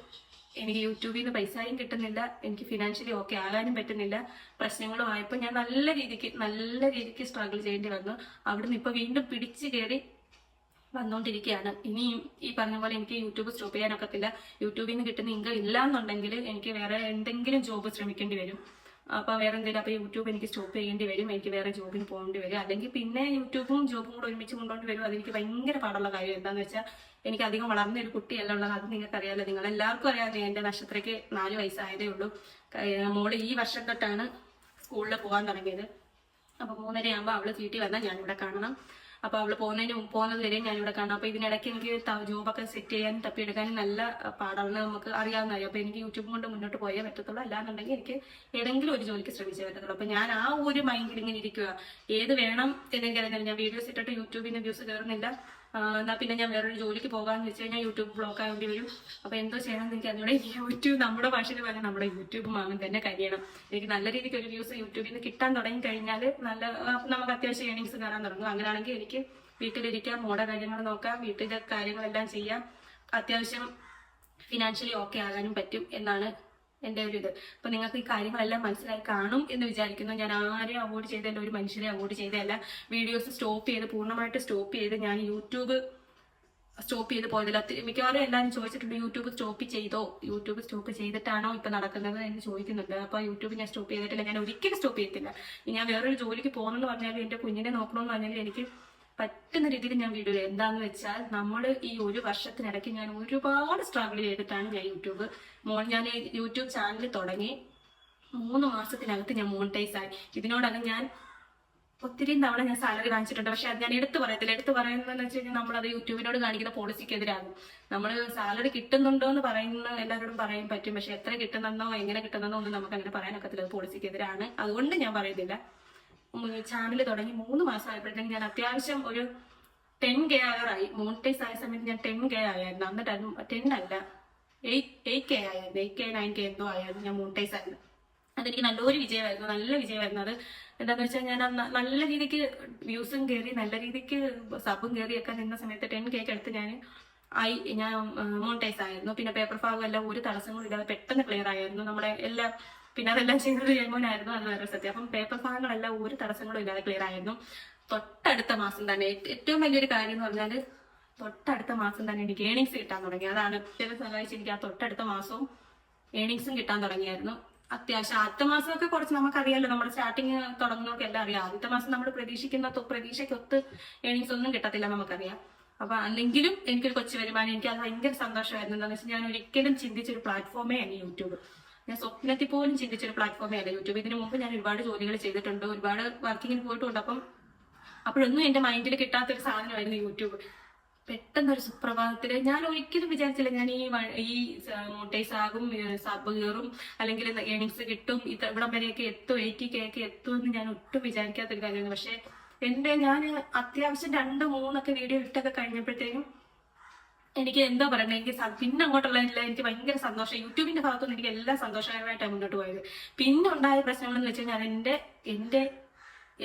എനിക്ക് യൂട്യൂബിൽ നിന്ന് പൈസയും കിട്ടുന്നില്ല, എനിക്ക് ഫിനാൻഷ്യലി ഓക്കെ ആകാനും പറ്റുന്നില്ല. പ്രശ്നങ്ങളും ആയപ്പോൾ ഞാൻ നല്ല രീതിക്ക് സ്ട്രഗിൾ ചെയ്യേണ്ടി വന്നു. അവിടുന്ന് ഇപ്പൊ വീണ്ടും പിടിച്ചു കയറി വന്നുകൊണ്ടിരിക്കുകയാണ്. ഇനിയും ഈ പറഞ്ഞ പോലെ എനിക്ക് യൂട്യൂബ് സ്റ്റോപ്പ് ചെയ്യാനൊക്കത്തില്ല. യൂട്യൂബിൽ നിന്ന് കിട്ടുന്ന ഇൻകം ഇല്ല എന്നുണ്ടെങ്കിൽ എനിക്ക് വേറെ എന്തെങ്കിലും ജോബ് ശ്രമിക്കേണ്ടി വരും. അപ്പൊ വേറെ എന്തെങ്കിലും, അപ്പൊ യൂട്യൂബ് എനിക്ക് സ്റ്റോപ്പ് ചെയ്യേണ്ടി വരും. എനിക്ക് വേറെ ജോബിന് പോകേണ്ടി വരും. അല്ലെങ്കിൽ പിന്നെ യൂട്യൂബും ജോബും കൂടെ ഒരുമിച്ച് കൊണ്ടുകൊണ്ട് വരും. അതെനിക്ക് ഭയങ്കര പാടുള്ള കാര്യം. എന്താണെന്ന് വെച്ചാൽ എനിക്ക് അധികം വളർന്ന ഒരു കുട്ടിയല്ല ഉള്ളത്. അത് നിങ്ങൾക്ക് അറിയാലോ, നിങ്ങൾ എല്ലാവർക്കും അറിയാതെ. എന്റെ നക്ഷത്രയ്ക്ക് 4 വയസ്സായതേ ഉള്ളൂ. മോള് ഈ വർഷം തൊട്ടാണ് സ്കൂളിൽ പോകാൻ തുടങ്ങിയത്. അപ്പൊ 3:30 ആകുമ്പോൾ അവള് വീട്ടിൽ വന്നാൽ ഞാനിവിടെ കാണണം. അപ്പൊ അവള് പോകുന്നത് വരെ ഞാനിവിടെ കാണാം. അപ്പൊ ഇതിനിടയ്ക്ക് എനിക്ക് ജോബൊക്കെ സെറ്റ് ചെയ്യാനും തപ്പിയെടുക്കാനും നല്ല പാടാണെന്ന് നമുക്ക് അറിയാവുന്ന കാര്യം. അപ്പൊ എനിക്ക് യൂട്യൂബ് കൊണ്ട് മുന്നോട്ട് പോയേ പറ്റത്തുള്ളൂ. അല്ലാന്നുണ്ടെങ്കിൽ എനിക്ക് ഏതെങ്കിലും ഒരു ജോലിക്ക് ശ്രമിച്ചേ പറ്റത്തുള്ളൂ. അപ്പൊ ഞാൻ ആ ഒരു മൈൻഡിൽ ഇങ്ങനെ ഇരിക്കുക. ഏത് വേണം എന്നെനിക്കറിയാം. ഞാൻ വീഡിയോസ് ഇട്ടിട്ട് യൂട്യൂബിന് വ്യൂസ് കയറുന്നില്ല. എന്നാ പിന്നെ ഞാൻ വേറൊരു ജോലിക്ക് പോകാന്ന് വെച്ച് കഴിഞ്ഞാൽ യൂട്യൂബ് ബ്ലോക്ക് ആവേണ്ടി വരും. അപ്പൊ എന്തോ ചെയ്യണമെന്ന് എനിക്ക് അതിലൂടെ യൂട്യൂബ്, നമ്മുടെ ഭാഷയിൽ പറഞ്ഞാൽ നമ്മുടെ യൂട്യൂബ് മാങ്ങൻ തന്നെ കഴിയണം. എനിക്ക് നല്ല രീതിക്ക് ഒരു വ്യൂസ് യൂട്യൂബിൽ നിന്ന് കിട്ടാൻ തുടങ്ങി കഴിഞ്ഞാൽ നമുക്ക് അത്യാവശ്യം ഏണിങ്സ് കയറാൻ തുടങ്ങും. അങ്ങനെയാണെങ്കിൽ എനിക്ക് വീട്ടിലിരിക്കാം, മോടെ കാര്യങ്ങൾ നോക്കാം, വീട്ടിലെ കാര്യങ്ങളെല്ലാം ചെയ്യാം, അത്യാവശ്യം ഫിനാൻഷ്യലി ഓക്കെ ആകാനും പറ്റും എന്നാണ് എന്റെ ഒരു ഇത്. അപ്പൊ നിങ്ങൾക്ക് ഈ കാര്യങ്ങളെല്ലാം മനസ്സിലായി കാണും എന്ന് വിചാരിക്കുന്നു. ഞാൻ ആരെയും അവോയ്ഡ് ചെയ്തല്ല, ഒരു മനുഷ്യരെ അവോയ്ഡ് ചെയ്തല്ല. വീഡിയോസ് പൂർണ്ണമായിട്ട് സ്റ്റോപ്പ് ചെയ്ത് ഞാൻ യൂട്യൂബ് സ്റ്റോപ്പ് ചെയ്ത് പോയതില്ല. മിക്കവാറും എല്ലാവരും ചോദിച്ചിട്ടുണ്ട്, യൂട്യൂബ് സ്റ്റോപ്പ് ചെയ്തിട്ടാണോ ഇപ്പൊ നടക്കുന്നത് എന്ന് ചോദിക്കുന്നുണ്ട്. അപ്പൊ യൂട്യൂബ് ഞാൻ സ്റ്റോപ്പ് ചെയ്തിട്ടില്ല. ഞാൻ ഒരിക്കലും സ്റ്റോപ്പ് ചെയ്തിട്ടില്ല. ഞാൻ വേറൊരു ജോലിക്ക് പോകണമെന്ന് പറഞ്ഞാലും എന്റെ കുഞ്ഞിനെ നോക്കണമെന്ന് പറഞ്ഞാലും എനിക്ക് പറ്റുന്ന രീതിയിൽ ഞാൻ വീഡിയോ. എന്താന്ന് വെച്ചാൽ നമ്മൾ ഈ 1 വർഷത്തിനിടയ്ക്ക് ഞാൻ ഒരുപാട് സ്ട്രഗിൾ ചെയ്തിട്ടാണ് ഞാൻ യൂട്യൂബ് ചാനൽ തുടങ്ങി. 3 മാസത്തിനകത്ത് ഞാൻ മോണിറ്റൈസ് ആയി. ഇതിനോടകം ഞാൻ ഒത്തിരി തവണ ഞാൻ സാലറി കാണിച്ചിട്ടുണ്ട്. പക്ഷെ അത് ഞാൻ എടുത്തു പറയുന്നതെന്ന് വെച്ച് കഴിഞ്ഞാൽ നമ്മളത് യൂട്യൂബിനോട് കാണിക്കുന്ന പോളിസിക്കെതിരാകും. നമ്മൾ സാലറി കിട്ടുന്നുണ്ടോ എന്ന് പറയുന്ന എല്ലാവരോടും പറയാൻ പറ്റും. പക്ഷെ എത്ര കിട്ടുന്നെന്നോ എങ്ങനെ കിട്ടുന്നെന്നോ ഒന്നും നമുക്ക് അങ്ങനെ പറയാനൊക്കത്തില്ല. അത് പോളിസിക്കെതിരാണ്. അതുകൊണ്ട് ഞാൻ പറയുന്നില്ല. ചാനൽ തുടങ്ങി 3 മാസം ആയപ്പോഴത്തേക്കും ഞാൻ അത്യാവശ്യം ഒരു 10K ആയി. മോണിറ്റൈസ് ആയ സമയത്ത് ഞാൻ 10K ആയിരുന്നു. എന്നിട്ട് 10 അല്ല 8K ആയിരുന്നു. 8K 9K എന്തോ ആയിരുന്നു ഞാൻ മോണിറ്റൈസ് ആയിരുന്നു. അതെനിക്ക് നല്ല വിജയമായിരുന്നു. അത് എന്താന്ന് വെച്ചാൽ ഞാൻ നല്ല രീതിക്ക് വ്യൂസും കയറി, നല്ല രീതിക്ക് സബും കയറിയൊക്കെ നിന്ന സമയത്ത് 10K അടുത്ത് ഞാൻ മോണിറ്റൈസ് ആയിരുന്നു. പിന്നെ പേപ്പർ ഭാഗം എല്ലാം ഒരു തടസ്സങ്ങളും ഇല്ലാതെ പെട്ടെന്ന് ക്ലിയർ ആയിരുന്നു. നമ്മുടെ എല്ലാം പിന്നെ അതെല്ലാം ചെയ്തത് ജയമോനായിരുന്നു. അത് വേറെ സത്യം. അപ്പം പേപ്പർ ഭാഗങ്ങളെല്ലാം ഒരു തടസ്സങ്ങളും ഇല്ലാതെ ക്ലിയർ ആയിരുന്നു. തൊട്ടടുത്ത മാസം തന്നെ ഏറ്റവും വലിയൊരു കാര്യം എന്ന് പറഞ്ഞാല് തൊട്ടടുത്ത മാസം തന്നെ എനിക്ക് ഏണിങ്സ് കിട്ടാൻ തുടങ്ങി. അതാണ് സഹായിച്ച് എനിക്ക് ആ തൊട്ടടുത്ത മാസവും ഏണിങ്സും കിട്ടാൻ തുടങ്ങിയായിരുന്നു. അത്യാവശ്യം ആദ്യത്തെ മാസമൊക്കെ കുറച്ച് നമുക്കറിയാലോ, നമ്മുടെ സ്റ്റാർട്ടിങ് തുടങ്ങുന്നവർക്ക് എല്ലാം അറിയാം. ആദ്യത്തെ മാസം നമ്മൾ പ്രതീക്ഷയ്ക്കൊത്ത് ഏണിങ്സ് ഒന്നും കിട്ടത്തില്ല, നമുക്കറിയാം. അപ്പൊ അല്ലെങ്കിലും എനിക്കൊരു കൊച്ചു വരുമാനം, എനിക്ക് അത് ഭയങ്കര സന്തോഷമായിരുന്നു. എന്താണെന്ന് വെച്ചാൽ ഞാൻ ഒരിക്കലും ചിന്തിച്ചൊരു പ്ലാറ്റ്ഫോമേ അല്ല യൂട്യൂബ്. ഞാൻ സ്വപ്നത്തിൽ പോലും ചിന്തിച്ചൊരു പ്ലാറ്റ്ഫോമേ അല്ല യൂട്യൂബ്. ഇതിനു മുമ്പ് ഞാൻ ഒരുപാട് ജോലികൾ ചെയ്തിട്ടുണ്ട്, ഒരുപാട് വർക്കിങ്ങിന് പോയിട്ടുണ്ട്. അപ്പോഴൊന്നും എന്റെ മൈൻഡിൽ കിട്ടാത്തൊരു സാധനമായിരുന്നു യൂട്യൂബ്. പെട്ടെന്നൊരു സുപ്രഭാതത്തില് ഞാൻ ഒരിക്കലും വിചാരിച്ചില്ല ഞാൻ ഈ മോട്ടൈസ് ആകും, സബ് കയറും, അല്ലെങ്കിൽ ഏണിങ്സ് കിട്ടും, ഇവിടം വരെയൊക്കെ എത്തും, 80K ഒക്കെ എത്തുമെന്ന് ഞാൻ ഒട്ടും വിചാരിക്കാത്തൊരു കാര്യമാണ്. പക്ഷെ ഞാൻ അത്യാവശ്യം 2-3 വീഡിയോ ഇട്ടൊക്കെ കഴിഞ്ഞപ്പോഴത്തേക്കും എനിക്ക് എന്താ പറയണ്ടേ, എനിക്ക് പിന്നെ അങ്ങോട്ടുള്ള എനിക്ക് ഭയങ്കര സന്തോഷം. യൂട്യൂബിന്റെ ഭാഗത്തുനിന്ന് എനിക്ക് എല്ലാം സന്തോഷകരമായിട്ടാണ് മുന്നോട്ട് പോയത്. പിന്നെ ഉണ്ടായ പ്രശ്നങ്ങൾ എന്ന് വെച്ച് കഴിഞ്ഞാൽ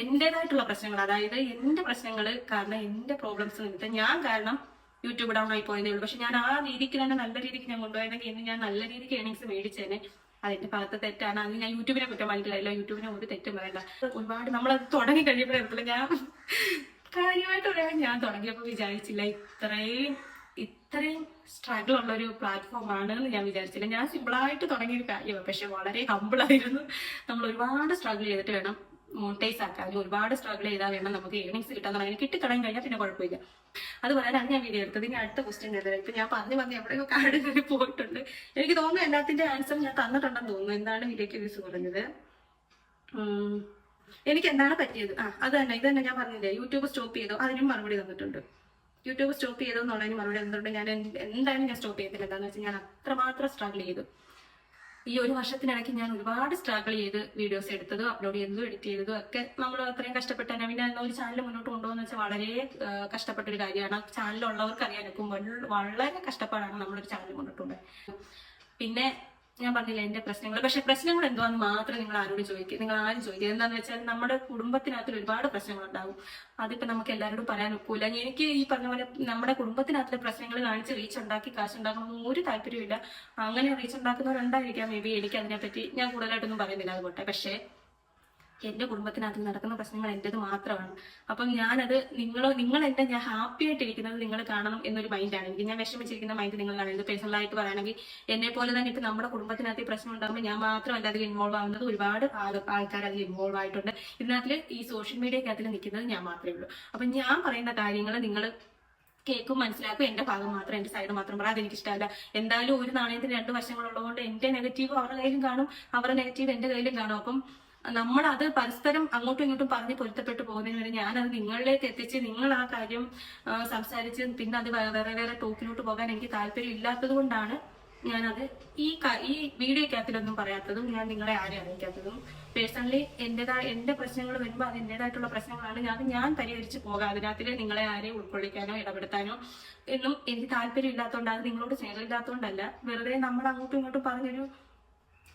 എന്റേതായിട്ടുള്ള പ്രശ്നങ്ങൾ, അതായത് എന്റെ പ്രശ്നങ്ങൾ കാരണം, എന്റെ പ്രോബ്ലംസ് നിമിത്തം ഞാൻ കാരണം യൂട്യൂബ് ഡൗൺ ആയി പോയതേ ഉള്ളൂ. പക്ഷെ ഞാൻ ആ രീതിക്ക് തന്നെ നല്ല രീതിക്ക് ഞാൻ കൊണ്ടുപോയെങ്കിൽ ഇന്ന് ഞാൻ നല്ല രീതിക്ക് ഏണിങ്സ് മേടിച്ചേനെ. അതിന്റെ ഭാഗത്ത് തെറ്റാണ്. അത് ഞാൻ യൂട്യൂബിനെ കുറ്റം പറഞ്ഞിട്ടില്ല, യൂട്യൂബിനെ ഒരു തെറ്റും പറയണ്ട. ഒരുപാട് നമ്മളത് തുടങ്ങി കഴിയുമ്പോഴേ ഞാൻ കാര്യമായിട്ട് പറയാൻ ഞാൻ തുടങ്ങിയപ്പോൾ വിചാരിച്ചില്ല ഇത്രയും സ്ട്രഗിൾ ഉള്ള ഒരു പ്ലാറ്റ്ഫോം ആണെന്ന് ഞാൻ വിചാരിച്ചില്ല. ഞാൻ സിമ്പിളായിട്ട് തുടങ്ങിയൊരു കാര്യമാണ്, പക്ഷെ വളരെ ഹമ്പിളായിരുന്നു. നമ്മൾ ഒരുപാട് സ്ട്രഗിൾ ചെയ്തിട്ട് വേണം മോണിറ്റൈസ് ആക്കാനും, ഒരുപാട് സ്ട്രഗിൾ ചെയ്താൽ വേണം നമുക്ക് ഏണിങ്സ് കിട്ടാൻ തുടങ്ങി. കിട്ടിത്തുടങ്ങി കഴിഞ്ഞാൽ പിന്നെ കുഴപ്പമില്ല. അത് പറയാനാണ് ഞാൻ വീഡിയോ എടുത്തത്. ഇനി അടുത്ത ക്വസ്റ്റ്യൻ ചെയ്തത് ഇപ്പൊ ഞാൻ പറഞ്ഞ് എവിടെയോ കാട് കയറി പോയിട്ടുണ്ട്. എനിക്ക് തോന്നുന്നു എല്ലാത്തിന്റെ ആൻസർ ഞാൻ തന്നിട്ടുണ്ടെന്ന് തോന്നുന്നു. എന്താണ് വീഡിയോക്ക് വ്യൂസ് കുറഞ്ഞത്, എനിക്ക് എന്താണ് പറ്റിയത്, അത് തന്നെ ഇത് തന്നെ ഞാൻ പറഞ്ഞില്ലേ, യൂട്യൂബ് സ്റ്റോപ്പ് ചെയ്തു, അതിനും മറുപടി തന്നിട്ടുണ്ട്. യൂട്യൂബ് സ്റ്റോപ്പ് ചെയ്തു എന്നുള്ളതിന് മറുപടി തന്നിട്ടുണ്ട്. ഞാൻ എന്തായാലും ഞാൻ സ്റ്റോപ്പ് ചെയ്തില്ല. എന്താണെന്ന് വെച്ചാൽ ഞാൻ അത്രമാത്രം സ്ട്രഗിൾ ചെയ്തു. ഈ ഒരു വർഷത്തിനിടയ്ക്ക് ഞാൻ ഒരുപാട് സ്ട്രഗിൾ ചെയ്ത് വീഡിയോസ് എടുത്തതും അപ്ലോഡ് ചെയ്തതും എഡിറ്റ് ചെയ്തതും ഒക്കെ നമ്മൾ അത്രയും കഷ്ടപ്പെട്ടാണ്. പിന്നെ ഒരു ചാനൽ മുന്നോട്ട് കൊണ്ടുപോകുന്ന വെച്ചാൽ വളരെ കഷ്ടപ്പെട്ടൊരു കാര്യമാണ്. ചാനലുള്ളവർക്ക് അറിയാനൊക്കെ വളരെ കഷ്ടപ്പാടാണ് നമ്മളൊരു ചാനൽ മുന്നോട്ട് കൊണ്ടുപോകുന്നത്. പിന്നെ ഞാൻ പറഞ്ഞില്ല എന്റെ പ്രശ്നങ്ങൾ. പക്ഷെ പ്രശ്നങ്ങൾ എന്തുവാന്ന് മാത്രം നിങ്ങൾ ആരും ചോദിക്കുക. എന്താണെന്ന് വെച്ചാൽ നമ്മുടെ കുടുംബത്തിനകത്തിൽ ഒരുപാട് പ്രശ്നങ്ങൾ ഉണ്ടാകും. അതിപ്പോ നമുക്ക് എല്ലാവരോടും പറയാൻ ഒക്കില്ല. എനിക്ക് ഈ പറഞ്ഞ പോലെ നമ്മുടെ കുടുംബത്തിനകത്തിലെ പ്രശ്നങ്ങൾ കാണിച്ച് റീച്ച് ഉണ്ടാക്കി കാശ് ഉണ്ടാക്കണമെന്ന് ഒരു താല്പര്യമില്ല. അങ്ങനെ റീച്ച് ഉണ്ടാക്കുന്നവരുണ്ടായിരിക്കാം, മേ ബി. എനിക്ക് അതിനെപ്പറ്റി ഞാൻ കൂടുതലായിട്ടൊന്നും പറയുന്നില്ല, അതുകൊട്ടെ. പക്ഷേ എന്റെ കുടുംബത്തിനകത്ത് നടക്കുന്ന പ്രശ്നങ്ങൾ എന്റേത് മാത്രമാണ്. അപ്പം ഞാനത് നിങ്ങൾ എന്റെ ഞാൻ ഹാപ്പി ആയിട്ടിരിക്കുന്നത് നിങ്ങൾ കാണണം എന്നൊരു മൈൻഡാണ് എനിക്ക്. ഞാൻ വിഷമിച്ചിരിക്കുന്ന മൈൻഡ് നിങ്ങൾ കാണുന്നത്. പേഴ്സണലായിട്ട് പറയുകയാണെങ്കിൽ എന്നെ പോലെ തന്നെ ഇപ്പൊ നമ്മുടെ കുടുംബത്തിനകത്ത് പ്രശ്നം ഉണ്ടാകുമ്പോൾ ഞാൻ മാത്രമല്ല അതിൽ ഇൻവോൾവ് ആവുന്നത്, ഒരുപാട് ആൾക്കാർ അതിൽ ഇൻവോൾവ് ആയിട്ടുണ്ട്. ഇതിനകത്ത് ഈ സോഷ്യൽ മീഡിയക്കകത്തിൽ നിൽക്കുന്നത് ഞാൻ മാത്രമേ ഉള്ളൂ. അപ്പൊ ഞാൻ പറയുന്ന കാര്യങ്ങൾ നിങ്ങൾ കേൾക്കും, മനസ്സിലാക്കും. എന്റെ ഭാഗം മാത്രം, എന്റെ സൈഡ് മാത്രം പറയാം. അതെനിക്ക് ഇഷ്ടമല്ല. എന്തായാലും ഒരു നാണയത്തിന് 2 വശങ്ങളുള്ളതുകൊണ്ട് എന്റെ നെഗറ്റീവ് അവരുടെ കയ്യിലും കാണും, അവരുടെ നെഗറ്റീവ് എന്റെ കയ്യിലും കാണും. അപ്പം നമ്മളത് പരസ്പരം അങ്ങോട്ടും ഇങ്ങോട്ടും പറഞ്ഞ് പൊരുത്തപ്പെട്ടു പോകുന്നതിന് വേണ്ടി ഞാനത് നിങ്ങളിലേക്ക് എത്തിച്ച് നിങ്ങൾ ആ കാര്യം സംസാരിച്ച് പിന്നെ അത് വേറെ ടോക്കിലോട്ട് പോകാൻ എനിക്ക് താല്പര്യം ഇല്ലാത്തത് കൊണ്ടാണ് ഞാനത് ഈ വീഡിയോക്കകത്തിലൊന്നും പറയാത്തതും ഞാൻ നിങ്ങളെ ആരെയും അറിയിക്കാത്തതും. പേഴ്സണലി എന്റെ പ്രശ്നങ്ങൾ വരുമ്പോൾ അത് എന്റേതായിട്ടുള്ള പ്രശ്നങ്ങളാണ്. ഞാൻ പരിഹരിച്ച് പോകാം. അതിനകത്തിൽ നിങ്ങളെ ആരെയും ഉൾക്കൊള്ളിക്കാനോ ഇടപെടുത്താനോ എന്നും എനിക്ക് താല്പര്യം ഇല്ലാത്തതുകൊണ്ട്, അത് നിങ്ങളോട് സ്നേഹമില്ലാത്തതുകൊണ്ടല്ല. വെറുതെ നമ്മൾ അങ്ങോട്ടും ഇങ്ങോട്ടും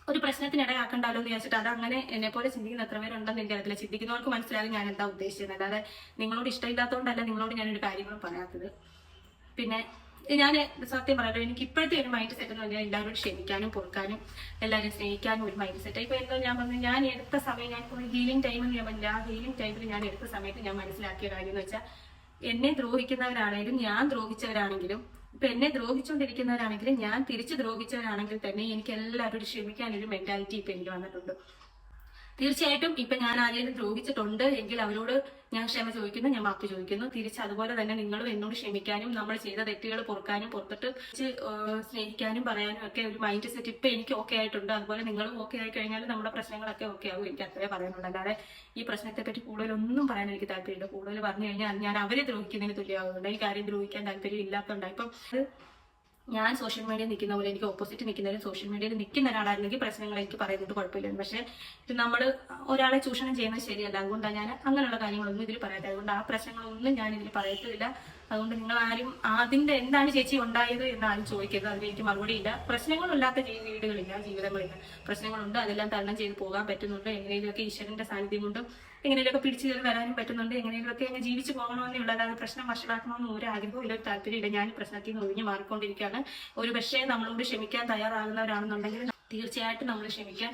ഒരു പ്രശ്നത്തിനിടയാക്കണ്ടല്ലോ എന്ന് വിചാരിച്ചിട്ട്. അത് അങ്ങനെ എന്നെ പോലെ ചിന്തിക്കുന്ന എത്ര പേരുണ്ടെന്ന് എനിക്കറിയത്തില്ല. ചിന്തിക്കുന്നവർക്ക് മനസ്സിലാകും ഞാൻ എന്താ ഉദ്ദേശിച്ചത്. അല്ലാതെ നിങ്ങളോട് ഇഷ്ടമില്ലാത്തതുകൊണ്ടല്ല നിങ്ങളോട് ഞാനൊരു കാര്യങ്ങളും പറയാത്തത്. പിന്നെ ഞാൻ സത്യം പറയാലോ, എനിക്ക് ഇപ്പോഴത്തെ ഒരു മൈൻഡ് സെറ്റ് എന്ന് പറഞ്ഞാൽ എല്ലാവരോടും ക്ഷമിക്കാനും പൊറുക്കാനും എല്ലാവരും സ്നേഹിക്കാനും ഒരു മൈൻഡ് സെറ്റ്. ഇപ്പൊ എന്താ ഞാൻ പറഞ്ഞു, ഞാൻ എടുത്ത സമയം, ഞാൻ ഹീലിംഗ് ടൈമെന്ന് ഞാൻ പറഞ്ഞില്ല, ആ ഹീലിംഗ് ടൈമിൽ ഞാൻ എടുത്ത സമയത്ത് ഞാൻ മനസ്സിലാക്കിയ കാര്യം എന്ന് വെച്ചാൽ, എന്നെ ദ്രോഹിക്കുന്നവരാണെങ്കിലും ഞാൻ ദ്രോഹിച്ചവരാണെങ്കിലും, ഇപ്പൊ എന്നെ ദ്രോഹിച്ചുകൊണ്ടിരിക്കുന്നവരാണെങ്കിലും ഞാൻ തിരിച്ചു ദ്രോഹിച്ചവരാണെങ്കിൽ തന്നെ എനിക്ക് എല്ലാവരോടും ക്ഷമിക്കാനൊരു മെന്റാലിറ്റി ഇപ്പൊ എനിക്ക് വന്നിട്ടുണ്ട്. തീർച്ചയായിട്ടും ഇപ്പൊ ഞാൻ ആരെങ്കിലും ദ്രോഹിച്ചിട്ടുണ്ട് എങ്കിൽ അവരോട് ഞാൻ ക്ഷമ ചോദിക്കുന്നു, ഞാൻ മാപ്പ് ചോദിക്കുന്നു. തിരിച്ച് അതുപോലെ തന്നെ നിങ്ങളും എന്നോട് ക്ഷമിക്കാനും നമ്മൾ ചെയ്ത തെറ്റുകൾ പൊറുക്കാനും പുറത്തിട്ട് സ്നേഹിക്കാനും പറയാനും ഒക്കെ ഒരു മൈൻഡ് സെറ്റ് ഇപ്പൊ എനിക്ക് ഓക്കെ ആയിട്ടുണ്ട്. അതുപോലെ നിങ്ങളും ഓക്കെ ആയി കഴിഞ്ഞാൽ നമ്മുടെ പ്രശ്നങ്ങളൊക്കെ ഓക്കെ ആകും. എനിക്ക് അത്രേ പറയാനുള്ളൂ. അല്ലാതെ ഈ പ്രശ്നത്തെ പറ്റി കൂടുതലൊന്നും പറയാൻ എനിക്ക് താല്പര്യമില്ല. കൂടുതൽ പറഞ്ഞു കഴിഞ്ഞാൽ ഞാൻ അവരെ ദ്രോഹിക്കുന്നതിന് തുല്യമാകുന്നുണ്ട്. എനിക്ക് ആരെയും ദ്രോഹിക്കാൻ താല്പര്യം ഇല്ലാത്തതുകൊണ്ട് ഇപ്പം ഞാൻ സോഷ്യൽ മീഡിയയിൽ നിൽക്കുന്ന പോലെ എനിക്ക് ഓപ്പോസിറ്റ് നിൽക്കുന്നവരും സോഷ്യൽ മീഡിയയിൽ നിൽക്കുന്ന ഒരാളായിരുന്നെങ്കിൽ പ്രശ്നങ്ങൾ എനിക്ക് പറയുന്നത് കുഴപ്പമില്ല. പക്ഷെ നമ്മൾ ഒരാളെ ചൂഷണം ചെയ്യുന്നത് ശരിയല്ല. അതുകൊണ്ടാണ് ഞാൻ അങ്ങനെയുള്ള കാര്യങ്ങളൊന്നും ഇതിൽ പറയാത്തത്. അതുകൊണ്ട് ആ പ്രശ്നങ്ങളൊന്നും ഞാൻ ഇതിൽ പറയത്തില്ല. അതുകൊണ്ട് നിങ്ങൾ ആരും അതിന്റെ എന്താണ് ചേച്ചി ഉണ്ടായത് എന്നാരും ചോദിക്കരുത്. അതിന് എനിക്ക് മറുപടി ഇല്ല. പ്രശ്നങ്ങളില്ലാത്ത വീടുകളില്ല, ജീവിതങ്ങളില്ല. പ്രശ്നങ്ങളുണ്ട്, അതെല്ലാം തരണം ചെയ്ത് പോകാൻ പറ്റുന്നുണ്ട്. എങ്ങനെയൊക്കെ ഈശ്വരന്റെ സാന്നിധ്യം കൊണ്ടും എങ്ങനെയൊക്കെ പിടിച്ചു കയറി വരാനും പറ്റുന്നുണ്ട്. എങ്ങനെയൊക്കെ അങ്ങ് ജീവിച്ചു പോകണമെന്നേ ഉള്ളൂ. അല്ലാതെ പ്രശ്നം വഷളാക്കണമെന്ന് ഒരു ആഗ്രഹവും ഇല്ല, ഒരു താല്പര്യമില്ല. ഞാൻ പ്രശ്നത്തിൽ നിന്ന് ഒഴിഞ്ഞു മാറിക്കൊണ്ടിരിക്കുകയാണ്. ഒരു പക്ഷേ നമ്മളോട് ക്ഷമിക്കാൻ തയ്യാറാകുന്നവരാണെന്നുണ്ടെങ്കിൽ തീർച്ചയായിട്ടും നമ്മൾ ക്ഷമിക്കാൻ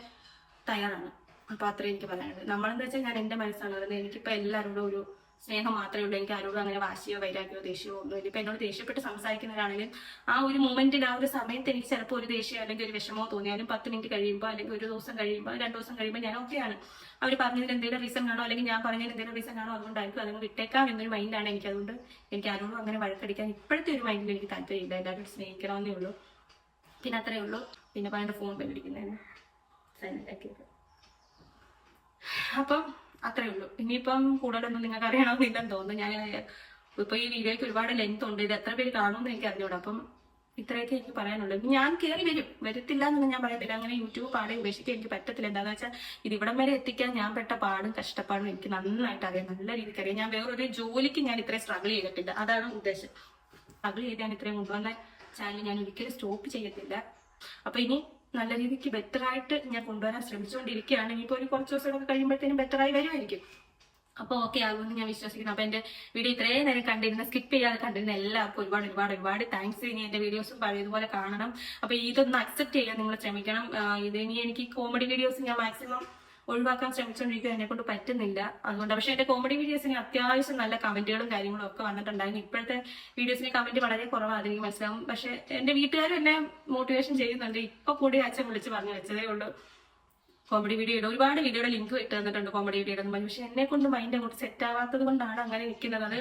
തയ്യാറാണ്. അപ്പൊ അത്രയും എനിക്ക് പറയാനുള്ളത്. നമ്മളെന്താ വെച്ചാൽ ഞാൻ എന്റെ മനസ്സാണ് പറയുന്നത്. എനിക്കിപ്പോ എല്ലാവരോടും ഒരു സ്നേഹം മാത്രമേ ഉള്ളൂ. എനിക്ക് ആരോടും അങ്ങനെ വാശിയോ വൈരാഗ്യമോ ദേഷ്യമോ ഒന്നുമില്ല. ഇപ്പൊ എന്നോട് ദേഷ്യപ്പെട്ട് സംസാരിക്കുന്നവരാണെങ്കിലും ആ ഒരു മൊമെന്റിൽ ആ ഒരു സമയത്ത് എനിക്ക് ചിലപ്പോൾ ഒരു ദേഷ്യം അല്ലെങ്കിൽ ഒരു വിഷമോ തോന്നിയാലും 10 മിനിറ്റ് കഴിയുമ്പോൾ അല്ലെങ്കിൽ ഒരു ദിവസം കഴിയുമ്പോൾ 2 ദിവസം കഴിയുമ്പോൾ ഞാൻ ഓക്കെയാണ്. അവർ പറഞ്ഞതിന് എന്തെങ്കിലും റീസൺ കാണോ അല്ലെങ്കിൽ ഞാൻ പറഞ്ഞതിന് എന്തെങ്കിലും റീസൺ കാണോ അതുകൊണ്ടായിരിക്കും അതുകൊണ്ട് വിട്ടേക്കാം എന്നൊരു മൈൻഡാണ് എനിക്ക്. അതുകൊണ്ട് എനിക്ക് ആരോടും അങ്ങനെ വഴക്കടിക്കാൻ ഇപ്പോഴത്തെ ഒരു മൈൻഡിൽ എനിക്ക് താല്പര്യമില്ല. എല്ലാവരും സ്നേഹിക്കണമെന്നേ ഉള്ളൂ. പിന്നെ അത്രയേ ഉള്ളൂ. പിന്നെ പറയേണ്ട ഫോൺ ബെല്ലടിക്കുന്നതിന് സൈലന്റാക്കിയത്. അപ്പം അത്രേ ഉള്ളൂ. ഇനിയിപ്പം കൂടുതലൊന്നും നിങ്ങൾക്ക് അറിയണമെന്നില്ലെന്ന് തോന്നുന്നു. ഞാൻ ഇപ്പൊ ഈ വീഡിയോയ്ക്ക് ഒരുപാട് ലെങ്ത് ഉണ്ട്. ഇത് എത്ര പേര് കാണുമെന്ന് എനിക്ക് അറിഞ്ഞൂടാ. അപ്പം ഇത്രയൊക്കെ എനിക്ക് പറയാനുള്ളൂ. ഞാൻ കയറി വരത്തില്ല എന്നൊന്നും ഞാൻ പറയത്തില്ല. അങ്ങനെ യൂട്യൂബ് പാടെ ഉപേക്ഷിക്കാൻ എനിക്ക് പറ്റത്തില്ല. എന്താണെന്ന് വെച്ചാൽ ഇത് ഇവിടം വരെ എത്തിക്കാൻ ഞാൻ പെട്ട പാടും കഷ്ടപ്പാടും എനിക്ക് നന്നായിട്ട് അറിയാം, നല്ല രീതിക്ക് അറിയാം. ഞാൻ വേറൊരു ജോലിക്ക് ഞാൻ ഇത്രയും സ്ട്രഗിൾ ചെയ്തിട്ടില്ല. അതാണ് ഉദ്ദേശം. സ്ട്രഗിൾ ചെയ്ത് ഞാൻ ഇത്രയും കൊണ്ടുവന്ന ചാനൽ ഞാൻ ഒരിക്കലും സ്റ്റോപ്പ് ചെയ്യത്തില്ല. അപ്പൊ ഇനി നല്ല രീതിക്ക് ബെറ്റർ ആയിട്ട് ഞാൻ കൊണ്ടുവരാൻ ശ്രമിച്ചുകൊണ്ടിരിക്കുകയാണ്. ഇനിയിപ്പോൾ ഒരു കുറച്ച് ദിവസമൊക്കെ കഴിയുമ്പോഴത്തേനും ബെറ്ററായി വരുമായിരിക്കും. അപ്പോൾ ഓക്കെ ആകുമെന്ന് ഞാൻ വിശ്വസിക്കുന്നു. അപ്പോൾ എൻ്റെ വീഡിയോ ഇത്രയും നേരം കണ്ടിരുന്ന, സ്കിപ്പ് ചെയ്യാതെ കണ്ടിരുന്ന എല്ലാവർക്കും ഒരുപാട് ഒരുപാട് ഒരുപാട് താങ്ക്സ്. ഇനി എൻ്റെ വീഡിയോസും പഴയതുപോലെ കാണണം. അപ്പോൾ ഇതൊന്ന് അക്സെപ്റ്റ് ചെയ്യാൻ നിങ്ങൾ ശ്രമിക്കണം. ഇത് ഇനി എനിക്ക് കോമഡി വീഡിയോസ് ഞാൻ മാക്സിമം ഒഴിവാക്കാൻ ശ്രമിച്ചുകൊണ്ടിരിക്കുക, എന്നെ കൊണ്ട് പറ്റുന്നില്ല. അതുകൊണ്ട് പക്ഷെ എന്റെ കോമഡി വീഡിയോസിന് അത്യാവശ്യം നല്ല കമന്റുകളും കാര്യങ്ങളും ഒക്കെ വന്നിട്ടുണ്ടായിരുന്നു. ഇപ്പോഴത്തെ വീഡിയോസിന് കമന്റ് വളരെ കുറവാണ്, എനിക്ക് മനസ്സിലാവും. പക്ഷെ എന്റെ വീട്ടുകാരും എന്നെ മോട്ടിവേഷൻ ചെയ്യുന്നുണ്ട്. ഇപ്പൊ കൂടി അച്ഛൻ വിളിച്ച് പറഞ്ഞു വെച്ചതേ ഉള്ളൂ കോമഡി വീഡിയോയുടെ ഒരുപാട് വീഡിയോയുടെ ലിങ്ക് ഇട്ട് തന്നിട്ടുണ്ട് കോമഡി വീഡിയോയുടെ. പക്ഷെ എന്നെ കൊണ്ട് മൈൻഡ് അങ്ങോട്ട് സെറ്റ് ആവാത്തത് കൊണ്ടാണ് അങ്ങനെ നിൽക്കുന്നത്. അത്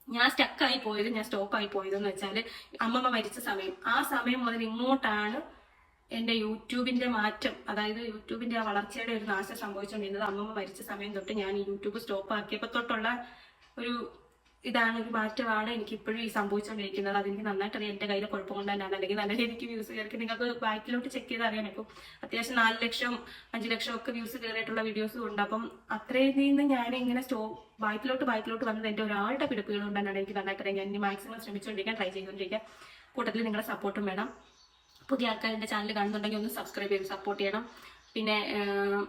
ഞാൻ സ്റ്റക്കായി പോയത്, ഞാൻ സ്റ്റോപ്പായി പോയതെന്ന് വെച്ചാല് അമ്മമ്മ മരിച്ച സമയം, ആ സമയം മുതൽ ഇങ്ങോട്ടാണ് എന്റെ യൂട്യൂബിന്റെ മാറ്റം, അതായത് യൂട്യൂബിന്റെ ആ വളർച്ചയുടെ ഒരു നാശം സംഭവിച്ചുകൊണ്ടിരുന്നത്. അമ്മമ്മ മരിച്ച സമയം തൊട്ട് ഞാൻ ഈ യൂട്യൂബ് സ്റ്റോപ്പ് ആക്കിയപ്പോൾ തൊട്ടുള്ള ഒരു ഇതാണ്, ഒരു മാറ്റമാണ് എനിക്ക് ഇപ്പോഴും ഈ സംഭവിച്ചുകൊണ്ടിരിക്കുന്നത്. അതെനിക്ക് നന്നായിട്ട് അറിയാം. എന്റെ കയ്യിലെ കുഴപ്പം കൊണ്ട് തന്നെയാണ്. അല്ലെങ്കിൽ നല്ല രീതിക്ക് വ്യൂസ് കയറി നിങ്ങൾക്ക് ബാക്കിലോട്ട് ചെക്ക് ചെയ്ത് അറിയാൻ പറ്റും. അത്യാവശ്യം 4 ലക്ഷം 5 ലക്ഷം ഒക്കെ വ്യൂസ് കയറിയിട്ടുള്ള വീഡിയോസും ഉണ്ട്. അപ്പം അത്രയിൽ നിന്ന് ഞാൻ ഇങ്ങനെ ബാക്കിലോട്ട് വന്നത് എന്റെ ഒരാളുടെ പിടിപ്പുകൾ കൊണ്ടാണ് എനിക്ക് നന്നായിട്ട് അറിയാം. ഞാൻ മാക്സിമം ശ്രമിച്ചുകൊണ്ടിരിക്കാൻ, ട്രൈ ചെയ്തുകൊണ്ടിരിക്കാൻ. കൂട്ടത്തിൽ നിങ്ങളുടെ സപ്പോർട്ടും വേണം. പുതിയ ആൾക്കാർ എൻ്റെ ചാനൽ കാണുന്നുണ്ടെങ്കിൽ ഒന്ന് സബ്സ്ക്രൈബ് ചെയ്ത് സപ്പോർട്ട് ചെയ്യണം. പിന്നെ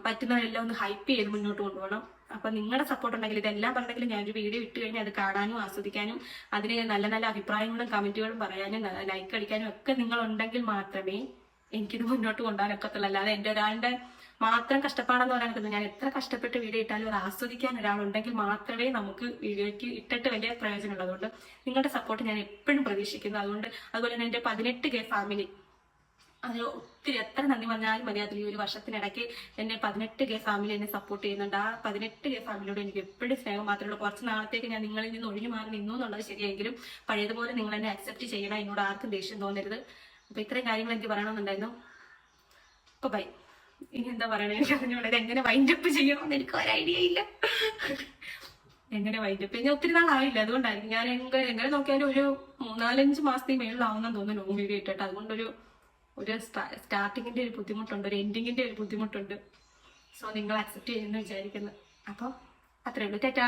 പറ്റുന്നതെല്ലാം ഒന്ന് ഹൈപ്പ് ചെയ്ത് മുന്നോട്ട് കൊണ്ടുപോകണം. അപ്പൊ നിങ്ങളുടെ സപ്പോർട്ട് ഉണ്ടെങ്കിൽ, ഇതെല്ലാം പറഞ്ഞെങ്കിലും ഞാനൊരു വീഡിയോ ഇട്ട് കഴിഞ്ഞാൽ അത് കാണാനും ആസ്വദിക്കാനും അതിന് നല്ല നല്ല അഭിപ്രായങ്ങളും കമന്റുകളും പറയാനും ലൈക്ക് അടിക്കാനും ഒക്കെ നിങ്ങളുണ്ടെങ്കിൽ മാത്രമേ എനിക്കിത് മുന്നോട്ട് കൊണ്ടുപോകാൻ ഒക്കത്തുള്ളൂ. അല്ലാതെ എൻ്റെ ഒരാളുടെ മാത്രം കഷ്ടപ്പാടെന്ന് പറയാൻ പറ്റുന്നത്. ഞാൻ എത്ര കഷ്ടപ്പെട്ട് വീഡിയോ ഇട്ടാലും അത് ആസ്വദിക്കാൻ ഒരാളുണ്ടെങ്കിൽ മാത്രമേ നമുക്ക് വീഡിയോയ്ക്ക് ഇട്ടിട്ട് വലിയ പ്രയോജനമുള്ളൂ. അതുകൊണ്ട് നിങ്ങളുടെ സപ്പോർട്ട് ഞാൻ എപ്പോഴും പ്രതീക്ഷിക്കുന്നു. അതുപോലെ തന്നെ എൻ്റെ 18K ഫാമിലി, അതിൽ ഒത്തിരി എത്ര നന്ദി പറഞ്ഞാലും മര്യാദ. ഈ ഒരു വർഷത്തിനിടയ്ക്ക് എന്നെ 18K ഫാമിലി എന്നെ സപ്പോർട്ട് ചെയ്യുന്നുണ്ട്. ആ 18K ഫാമിലിയോട് എനിക്ക് എപ്പോഴും സ്നേഹം മാത്രമേ ഉള്ളൂ. കുറച്ച് നാളത്തേക്ക് ഞാൻ നിങ്ങളിൽ നിന്ന് ഒഴിഞ്ഞു മാറി നിന്നു എന്നുള്ളത് ശരിയെങ്കിലും പഴയതുപോലെ നിങ്ങൾ എന്നെ അക്സെപ്റ്റ് ചെയ്യണം. എന്നോട് ആർക്കും ദേഷ്യം തോന്നരുത്. അപ്പൊ ഇത്രയും കാര്യങ്ങൾ എനിക്ക് പറയണമെന്നുണ്ടായിരുന്നു. അപ്പൊ ബൈ. ഇനി എന്താ പറയണേ എനിക്ക് അറിഞ്ഞൂടെ. ഇത് എങ്ങനെ വൈൻഡപ്പ് ചെയ്യണമെന്ന് എനിക്ക് ഒരു ഐഡിയ ഇല്ല. എങ്ങനെ വൈൻഡപ്പ് ഞാൻ ഒത്തിരി നാളായില്ല, അതുകൊണ്ടായിരിക്കും. ഞാൻ എങ്ങനെ നോക്കിയാലും ഒരു 4-5 മാസത്തിന് മേളിലാവുന്നെന്ന് തോന്നുന്നു ലോങ് വീഡിയോ ഇട്ടിട്ട്. അതുകൊണ്ടൊരു സ്റ്റാർട്ടിങ്ങിന്റെ ഒരു ബുദ്ധിമുട്ടുണ്ട്, ഒരു എൻഡിങ്ങിന്റെ ഒരു ബുദ്ധിമുട്ടുണ്ട്. സോ നിങ്ങൾ അക്സെപ്റ്റ് ചെയ്യുമെന്ന് വിചാരിക്കുന്നു. അപ്പോൾ അത്രേ ഉള്ളൂ. ടാറ്റാ.